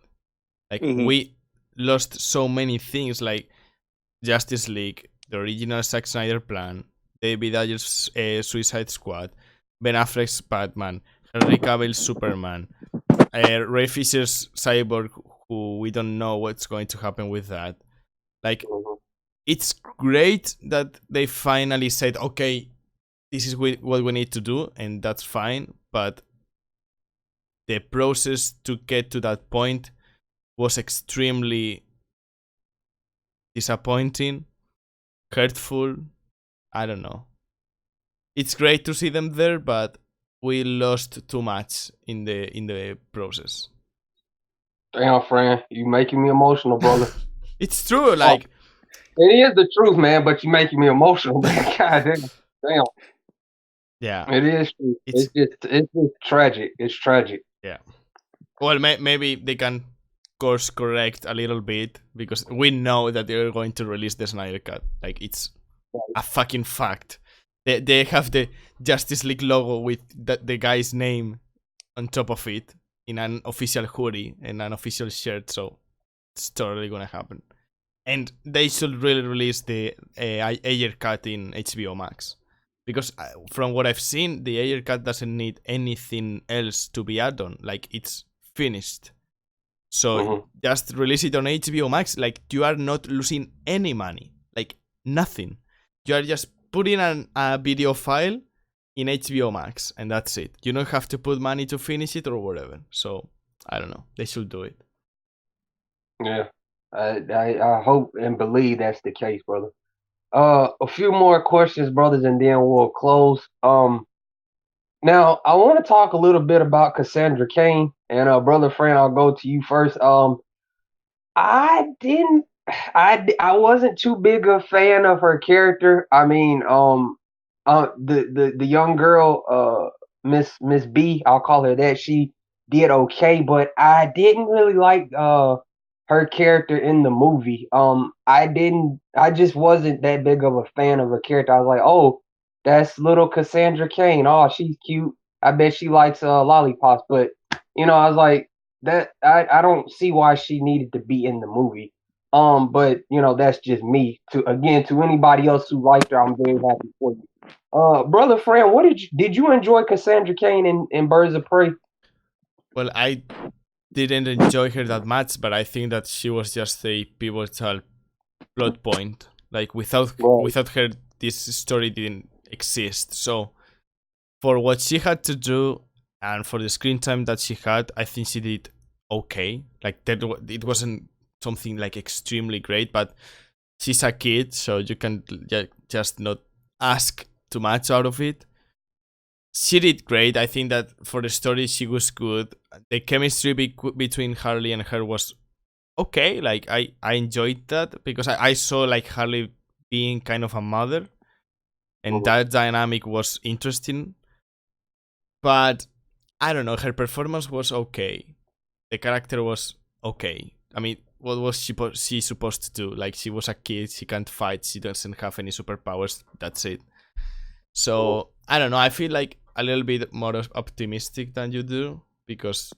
Like, we lost so many things, like Justice League, the original Zack Snyder plan, David Ayer's Suicide Squad, Ben Affleck's Batman, Henry Cavill's Superman, Ray Fisher's Cyborg, who we don't know what's going to happen with that. Like, it's great that they finally said, okay, this is what we need to do, and that's fine. But the process to get to that point was extremely disappointing, hurtful. I don't know. It's great to see them there, but we lost too much in the process. Damn, Fran, you making me emotional, brother. It's true, like It is the truth, man, but you making me emotional, man. God damn. yeah, It is true. It's- It's just tragic. It's tragic. yeah. Well, maybe they can course correct a little bit because we know that they're going to release the Snyder Cut. Like it's a fucking fact. They have the Justice League logo with the guy's name on top of it in an official hoodie and an official shirt, so it's totally gonna happen. And they should really release the Ayer Cut in HBO Max. Because from what I've seen, the Ayer Cut doesn't need anything else to be added on. Like, it's finished. So just release it on HBO Max. Like, you are not losing any money. Like, nothing. You are just putting a video file in HBO Max, and that's it. You don't have to put money to finish it or whatever. So, I don't know. They should do it. Yeah. I hope and believe that's the case, brother. A few more questions, brothers, and then we'll close. Now I want to talk a little bit about Cassandra Cain, and brother Fran, I'll go to you first. I didn't, I wasn't too big a fan of her character. I mean, the young girl, Miss B, I'll call her that. She did okay, but I didn't really like her character in the movie. I just wasn't that big of a fan of her character. I was like, oh, that's little Cassandra Cain. Oh, she's cute. I bet she likes lollipops. But I was like, that I don't see why she needed to be in the movie. But that's just me. To anybody else who liked her, I'm very happy for you. Brother Fran, what did you enjoy Cassandra Cain in Birds of Prey? Well, I didn't enjoy her that much, but I think that she was just a pivotal plot point. Like without her, this story didn't exist. So for what she had to do and for the screen time that she had, I think she did okay. Like it wasn't something like extremely great, but she's a kid, so you can just not ask too much out of it. She did great. I think that for the story, she was good. The chemistry between Harley and her was okay. Like I enjoyed that because I saw like Harley being kind of a mother, and that dynamic was interesting. But I don't know. Her performance was okay. The character was okay. I mean, what was she supposed to do? Like, she was a kid. She can't fight. She doesn't have any superpowers. That's it. So I don't know. I feel like a little bit more optimistic than you do because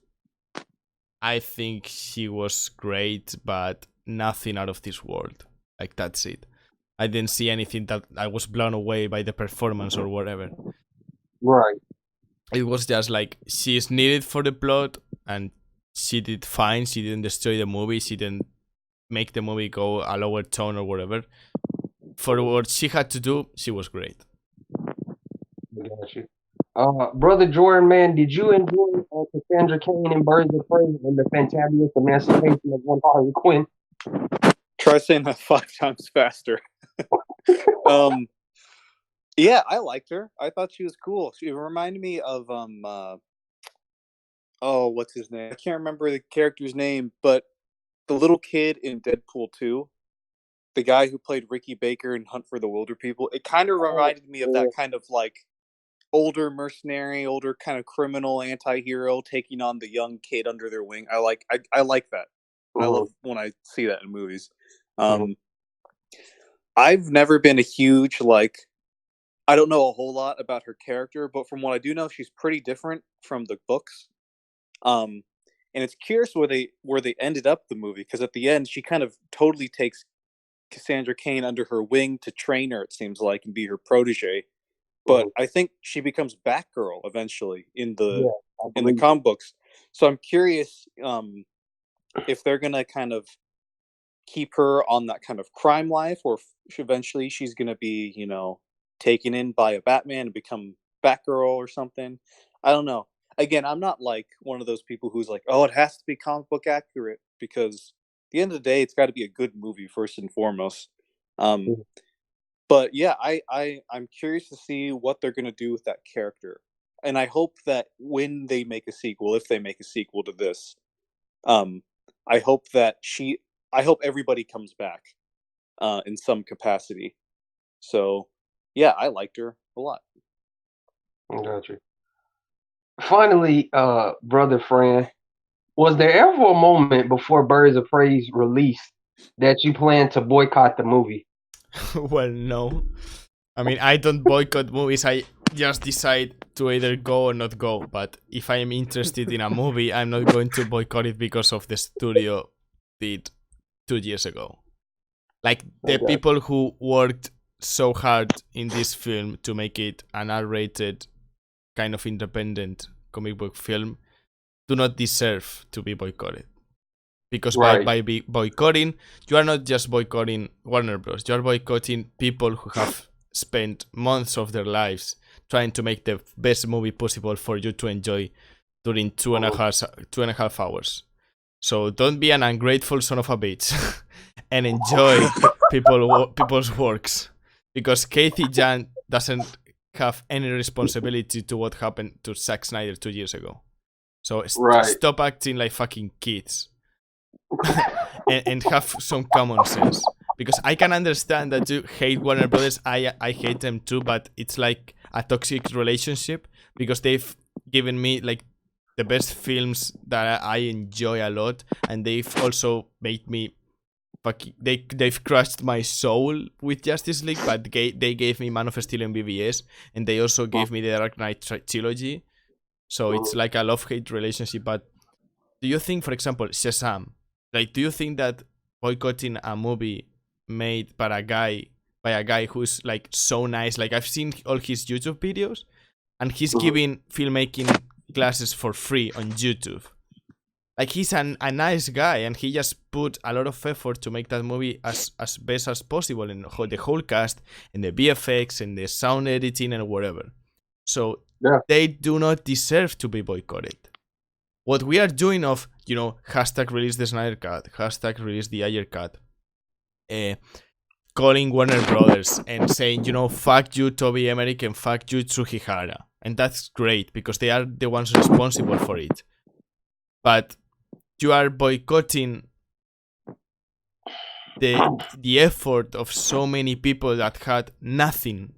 I think she was great, but nothing out of this world. Like, that's it. I didn't see anything that I was blown away by the performance or whatever. Right. It was just like she is needed for the plot, and she did fine. She didn't destroy the movie. She didn't make the movie go a lower tone or whatever. For what she had to do, she was great. I got you. Brother Jordan, man, did you enjoy Cassandra Cain in Birds of Prey and the Fantabulous Emancipation of One Harley Quinn? Try saying that 5 times faster. Yeah, I liked her. I thought she was cool. She reminded me of what's his name? I can't remember the character's name, but the little kid in Deadpool 2, the guy who played Ricky Baker in Hunt for the Wilder People. It kind of reminded me of that kind of like older mercenary, older kind of criminal anti-hero taking on the young kid under their wing. I like that. I love when I see that in movies. I've never been a huge I don't know a whole lot about her character, but from what I do know, she's pretty different from the books. And it's curious where they ended up the movie, because at the end she kind of totally takes Cassandra Cain under her wing to train her, it seems like, and be her protege. But I think she becomes Batgirl eventually in the comic books. So I'm curious if they're gonna kind of keep her on that kind of crime life, or eventually she's going to be, taken in by a Batman and become Batgirl or something. I don't know. Again, I'm not like one of those people who's like, oh, it has to be comic book accurate, because at the end of the day, it's got to be a good movie first and foremost. But yeah, I'm curious to see what they're going to do with that character, and I hope that when they make a sequel, if they make a sequel to this, I hope everybody comes back in some capacity. So yeah, I liked her a lot. Gotcha. Finally, brother Fran, was there ever a moment before Birds of Prey's release that you planned to boycott the movie? Well, no. I mean, I don't boycott movies. I just decide to either go or not go. But if I am interested in a movie, I'm not going to boycott it because of the studio did 2 years ago. Like, the Okay. people who worked so hard in this film to make it an R-rated kind of independent comic book film do not deserve to be boycotted. Because Right. by boycotting, you are not just boycotting Warner Bros. You are boycotting people who have spent months of their lives trying to make the best movie possible for you to enjoy during 2.5 hours. So don't be an ungrateful son of a bitch and enjoy people's works. Because Kathy Jan doesn't have any responsibility to what happened to Zack Snyder 2 years ago. So Right. stop acting like fucking kids. and have some common sense, because I can understand that you hate Warner Brothers. I hate them too, but it's like a toxic relationship, because they've given me like the best films that I enjoy a lot, and they've also made me they've crushed my soul with Justice League, but they gave me Man of Steel and BVS, and they also gave me the Dark Knight trilogy. So it's like a love-hate relationship. But do you think, for example, Shazam, like, do you think that boycotting a movie made by a guy who's like so nice, like I've seen all his YouTube videos, and he's giving filmmaking classes for free on YouTube. Like, he's a nice guy, and he just put a lot of effort to make that movie as best as possible, in the whole cast, and the VFX, and the sound editing, and whatever. So Yeah. they do not deserve to be boycotted. What we are doing of, hashtag release the Snyder Cut, hashtag release the Ayer Cut, calling Warner Brothers and saying, fuck you, Toby Emmerich, and fuck you, Tsuhihara. And that's great, because they are the ones responsible for it. But you are boycotting the effort of so many people that had nothing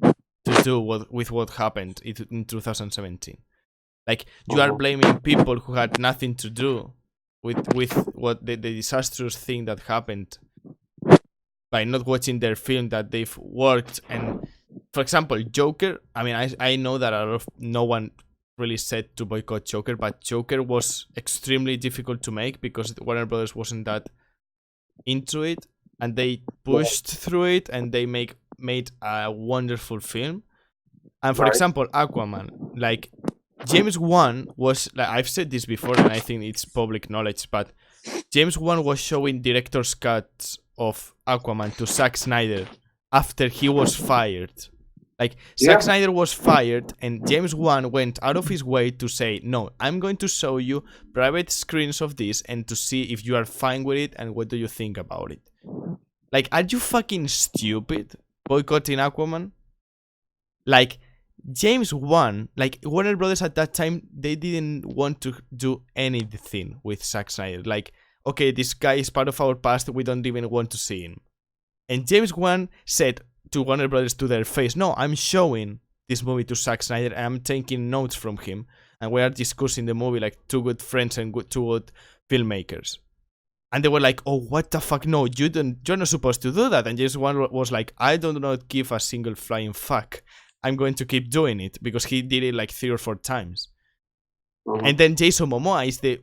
to do with what happened in 2017. Like, you are blaming people who had nothing to do with what the disastrous thing that happened by not watching their film that they've worked. And for example, Joker, I mean, I know that no one really said to boycott Joker, but Joker was extremely difficult to make because Warner Brothers wasn't that into it, and they pushed through it, and they made a wonderful film. And for example, Aquaman, like, James Wan was, like, I've said this before, and I think it's public knowledge, but James Wan was showing director's cuts of Aquaman to Zack Snyder after he was fired. Like, Zack Snyder was fired, and James Wan went out of his way to say, no, I'm going to show you private screens of this and to see if you are fine with it and what do you think about it. Like, are you fucking stupid boycotting Aquaman? Like, James Wan, like, Warner Brothers at that time, they didn't want to do anything with Zack Snyder. Like, okay, this guy is part of our past, we don't even want to see him. And James Wan said to Warner Brothers to their face, no, I'm showing this movie to Zack Snyder, and I'm taking notes from him, and we are discussing the movie like two good friends and two good filmmakers. And they were like, oh, what the fuck, no, you're not supposed to do that. And James Wan was like, I do not give a single flying fuck. I'm going to keep doing it, because he did it like 3 or 4 times. And then Jason Momoa is the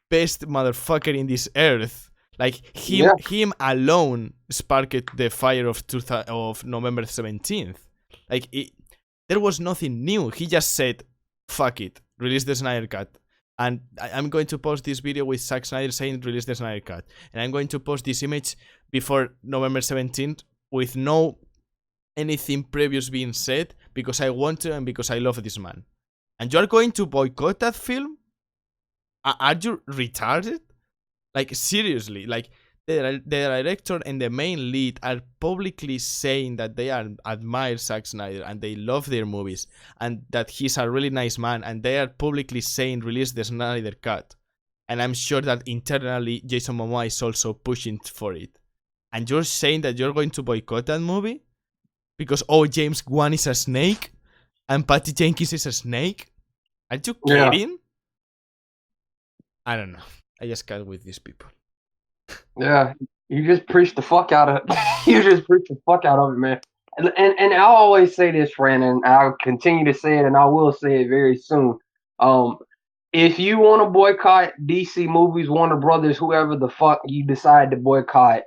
best motherfucker in this earth. Like, him alone sparked the fire of November 17th. Like, there was nothing new. He just said, fuck it, release the Snyder Cut. And I'm going to post this video with Zack Snyder saying release the Snyder Cut. And I'm going to post this image before November 17th with no anything previous being said, because I want to and because I love this man. And you're going to boycott that film? Are you retarded? Like, seriously, like, the director and the main lead are publicly saying that they admire Zack Snyder and they love their movies and that he's a really nice man, and they are publicly saying release the Snyder Cut. And I'm sure that internally Jason Momoa is also pushing for it. And you're saying that you're going to boycott that movie? Because, oh, James Wan is a snake and Patty Jenkins is a snake? Are you kidding? I don't know. I just can't with these people. Yeah, you just preach the fuck out of you just preach the fuck out of it, man. And I'll always say this, friend, and I'll continue to say it, and I will say it very soon. If you want to boycott DC movies, Warner Brothers, whoever the fuck you decide to boycott,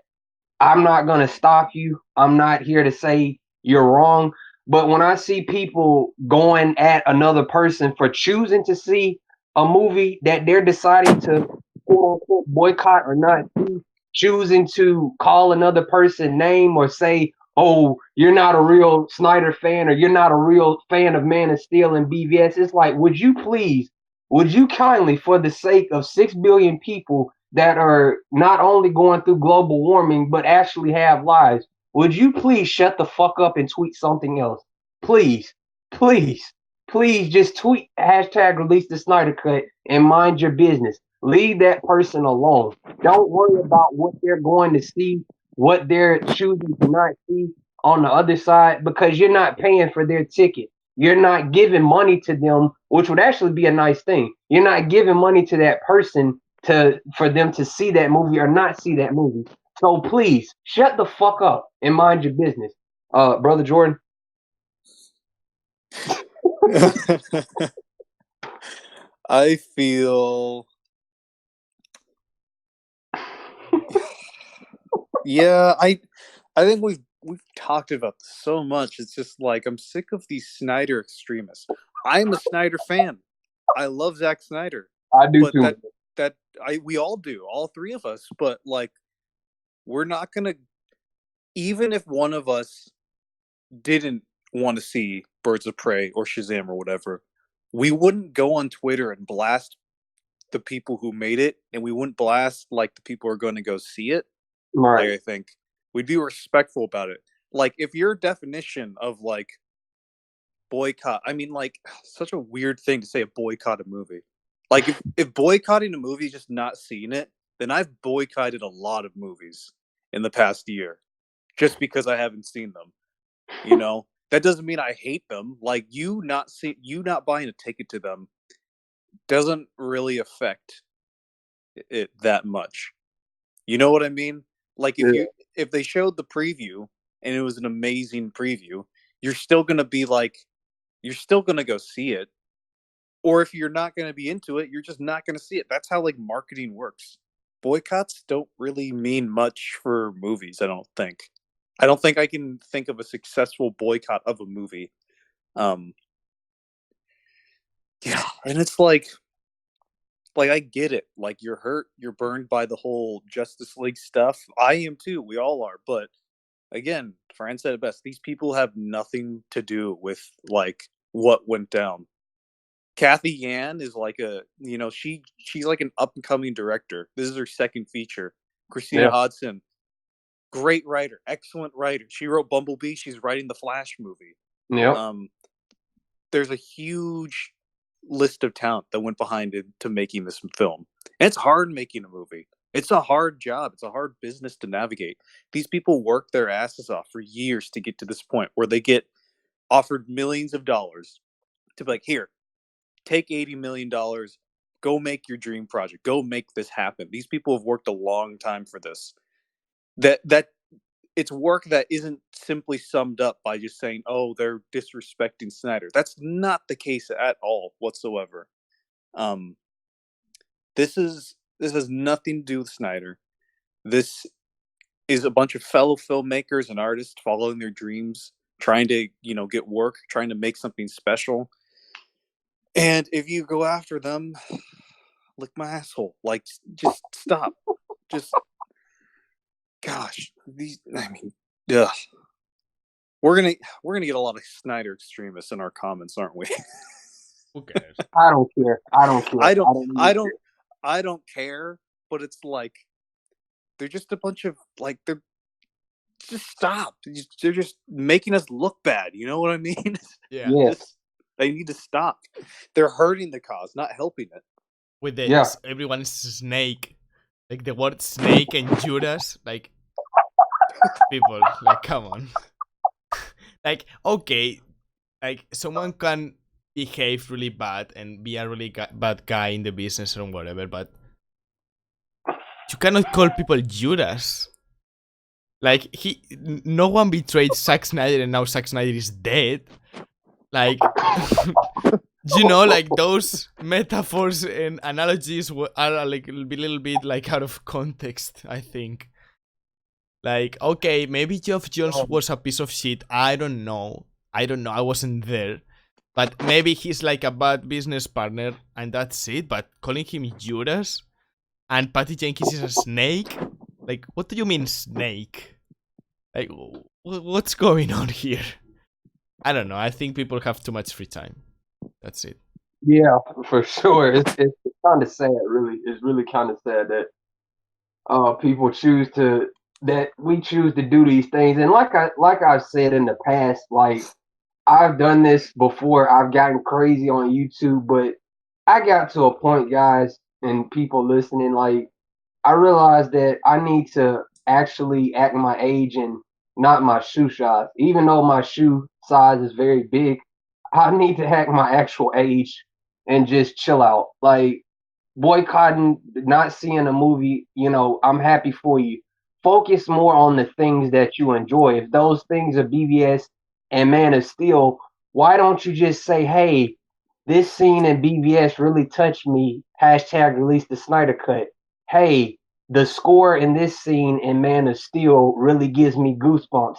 I'm not gonna stop you. I'm not here to say you're wrong. But when I see people going at another person for choosing to see a movie that they're deciding to quote unquote boycott or not see, choosing to call another person name or say, oh, you're not a real Snyder fan or you're not a real fan of Man of Steel and BVS, it's like, would you kindly, for the sake of 6 billion people that are not only going through global warming, but actually have lives, would you please shut the fuck up and tweet something else? Please, please, please just tweet hashtag release the Snyder Cut and mind your business. Leave that person alone. Don't worry about what they're going to see, what they're choosing to not see on the other side, because you're not paying for their ticket. You're not giving money to them, which would actually be a nice thing. You're not giving money to that person for them to see that movie or not see that movie. So please shut the fuck up and mind your business. Brother Jordan. I feel yeah, I think we've talked about this so much. It's just like I'm sick of these Snyder extremists. I'm a Snyder fan. I love Zack Snyder. I do but too. We all do, all three of us. But like, we're not gonna, even if one of us didn't want to see Birds of Prey or Shazam or whatever, we wouldn't go on Twitter and blast the people who made it, and we wouldn't blast like the people who are going to go see it. Right. Like, I think we'd be respectful about it. Like, if your definition of like boycott, I mean, like, such a weird thing to say, a boycott a movie. Like, if boycotting a movie is just not seeing it, then I've boycotted a lot of movies in the past year just because I haven't seen them. You know, that doesn't mean I hate them. Like, you not buying a ticket to them doesn't really affect it that much. You know what I mean? Like, if they showed the preview and it was an amazing preview, you're still gonna be like, you're still gonna go see it. Or if you're not gonna be into it, you're just not gonna see it. That's how like marketing works. Boycotts don't really mean much for movies, I don't think. I don't think I can think of a successful boycott of a movie. Yeah, and it's like I get it. Like, you're hurt, you're burned by the whole Justice League stuff. I am too. We all are. But again, Fran said it best. These people have nothing to do with like what went down. Kathy Yan is like she's like an up and coming director. This is her second feature. Christina Hodson, great writer, excellent writer. She wrote Bumblebee. She's writing the Flash movie. Yeah. There's a huge list of talent that went behind it to making this film. And it's hard making a movie. It's a hard job. It's a hard business to navigate. These people work their asses off for years to get to this point where they get offered millions of dollars to be like, here, take $80 million, go make your dream project, go make this happen. These people have worked a long time for this. That it's work that isn't simply summed up by just saying, oh, they're disrespecting Snyder. That's not the case at all whatsoever. This has nothing to do with Snyder. This is a bunch of fellow filmmakers and artists following their dreams, trying to, get work, trying to make something special. And if you go after them, lick my asshole. Like, just stop. Just, gosh, ugh. We're gonna get a lot of Snyder extremists in our comments, aren't we? Who cares? I don't care. I don't care. I don't care, but it's like they're just a bunch of like they're just stop. They're just making us look bad. You know what I mean? Yeah. Yes. They need to stop. They're hurting the cause, not helping it. With the Yeah. everyone's snake, like the word snake and Judas, like people, like come on, like okay, like someone can behave really bad and be a really bad guy in the business or whatever, but you cannot call people Judas. Like no one betrayed Zack Snyder and now Zack Snyder is dead. Like, you know, like those metaphors and analogies are like a little bit like out of context, I think. Like, okay, maybe Geoff Johns was a piece of shit. I don't know. I wasn't there. But maybe he's like a bad business partner and that's it. But calling him Judas and Patty Jenkins is a snake? Like, what do you mean snake? Like, what's going on here? I don't know. I think people have too much free time. That's it. Yeah, for sure. It's kind of sad, really. It's really kind of sad that people we choose to do these things. And like I've said in the past, like I've done this before. I've gotten crazy on YouTube, but I got to a point, guys, and people listening, like I realized that I need to actually act my age and not my shoe size. Even though my shoe size is very big, I need to act my actual age and just chill out. Like boycotting, not seeing a movie, I'm happy for you. Focus more on the things that you enjoy. If those things are BVS and Man of Steel, why don't you just say, hey, this scene in BVS really touched me, #release the Snyder Cut. Hey, the score in this scene in Man of Steel really gives me goosebumps,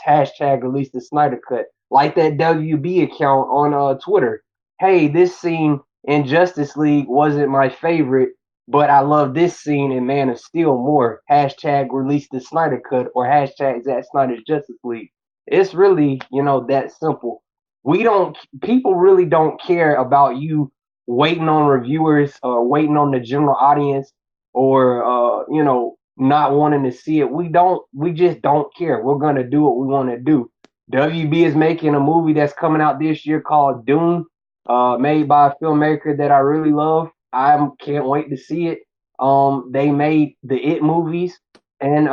#release the Snyder Cut. Like that WB account on Twitter. Hey, this scene in Justice League wasn't my favorite, but I love this scene in Man of Steel more, #release the Snyder Cut or #Zack Snyder's Justice League. It's really, that simple. People really don't care about you waiting on reviewers or waiting on the general audience or, not wanting to see it. We just don't care. We're going to do what we want to do. WB is making a movie that's coming out this year called Dune, made by a filmmaker that I really love. I can't wait to see it. They made the It movies. And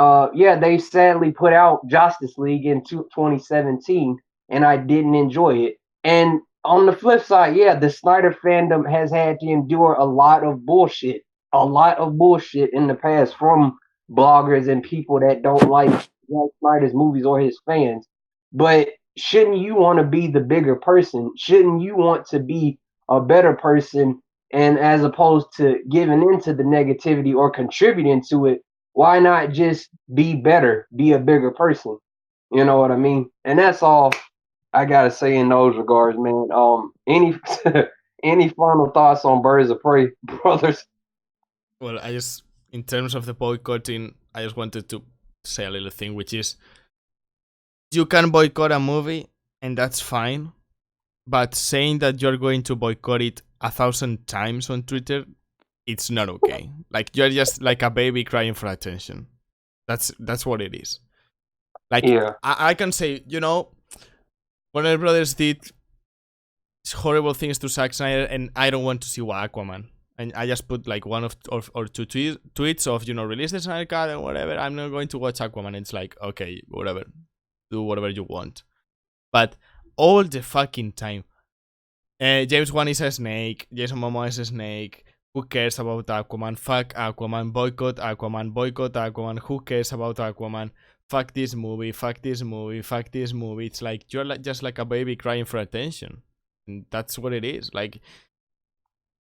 they sadly put out Justice League in 2017, and I didn't enjoy it. And on the flip side, the Snyder fandom has had to endure a lot of bullshit in the past from bloggers and people that don't like Zack Snyder's movies or his fans. But shouldn't you want to be the bigger person? Shouldn't you want to be a better person? And as opposed to giving into the negativity or contributing to it, why not just be better, be a bigger person? You know what I mean? And that's all I gotta say in those regards, man. Any any final thoughts on Birds of Prey, brothers? Well, in terms of the boycotting, I just wanted to say a little thing, which is, you can boycott a movie, and that's fine. But saying that you're going to boycott it 1,000 times on Twitter, it's not okay. Like, you're just like a baby crying for attention. That's what it is. Like, I can say, Warner Brothers did horrible things to Zack Snyder, and I don't want to see Aquaman. And I just put like one or two tweets of, release the Snyder Cut and whatever. I'm not going to watch Aquaman. It's like, okay, whatever. Do whatever you want. But all the fucking time, James Wan is a snake. Jason Momoa is a snake. Who cares about Aquaman? Fuck Aquaman. Boycott Aquaman. Boycott Aquaman. Who cares about Aquaman? Fuck this movie. Fuck this movie. Fuck this movie. It's like you're just like a baby crying for attention. And that's what it is. Like,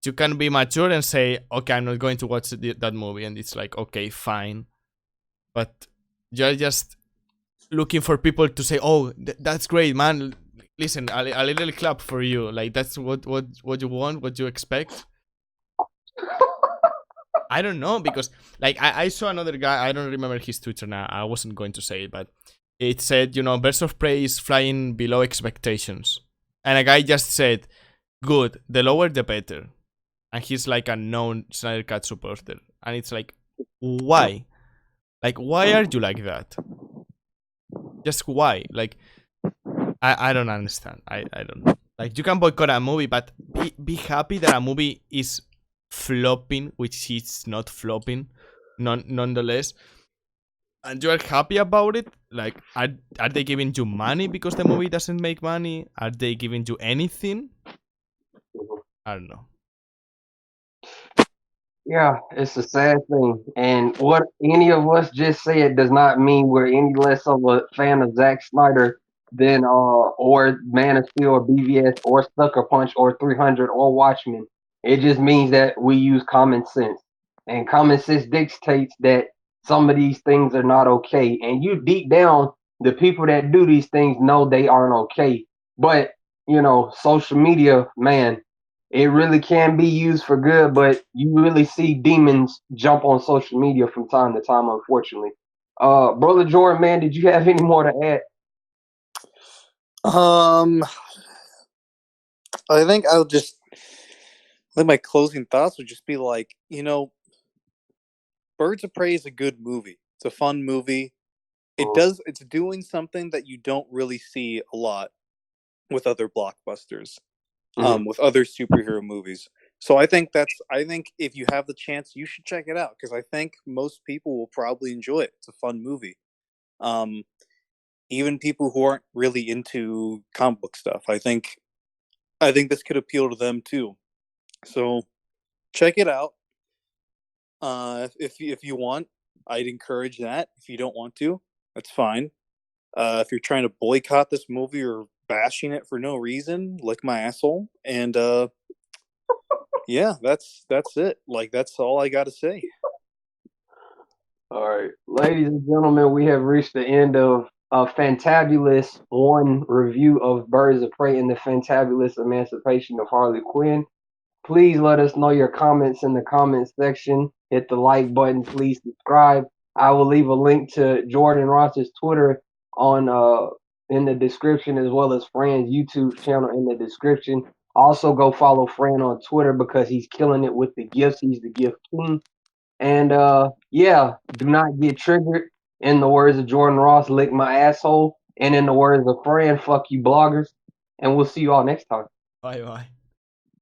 you can be mature and say, okay, I'm not going to watch that movie. And it's like, okay, fine. But you're just looking for people to say, oh, that's great, man. Listen, a little clap for you. Like, that's what you want, what you expect. I don't know, because like I saw another guy, I don't remember his Twitter now, I wasn't going to say it, but it said, Birds of Prey is flying below expectations. And a guy just said, good, the lower the better. And he's like a known Snyder Cut supporter. And it's like, why? Like, why are you like that? Just why? Like, I don't understand. I don't know. Like, you can boycott a movie, but be happy that a movie is flopping, which it's not flopping, nonetheless. And you are happy about it? Like, are they giving you money because the movie doesn't make money? Are they giving you anything? I don't know. Yeah, it's a sad thing. And what any of us just said does not mean we're any less of a fan of Zack Snyder than or Man of Steel or BVS or Sucker Punch or 300 or Watchmen. It just means that we use common sense. And common sense dictates that some of these things are not okay. And you deep down, the people that do these things know they aren't okay. But, social media, man, it really can be used for good, but you really see demons jump on social media from time to time, unfortunately. Brother Jordan, man, did you have any more to add? I think my closing thoughts would just be like, Birds of Prey is a good movie. It's a fun movie. It's doing something that you don't really see a lot with other blockbusters, with other superhero movies. So I think if you have the chance, you should check it out, because I think most people will probably enjoy it. It's a fun movie. Even people who aren't really into comic book stuff, I think this could appeal to them too. So check it out. If you want, I'd encourage that. If you don't want to, that's fine. If you're trying to boycott this movie or bashing it for no reason, lick my asshole. And yeah, that's it. Like, that's all I got to say. All right, ladies and gentlemen, we have reached the end of a Fantabulous 1 review of Birds of Prey and the Fantabulous Emancipation of Harley Quinn. Please let us know your comments in the comments section. Hit the like button. Please subscribe. I will leave a link to Jordan Ross's Twitter on in the description, as well as Fran's YouTube channel in the description. Also, go follow Fran on Twitter because he's killing it with the gifts. He's the gift king. And yeah, do not get triggered. In the words of Jordan Ross, lick my asshole. And in the words of Fran, fuck you bloggers. And we'll see you all next time. Bye bye.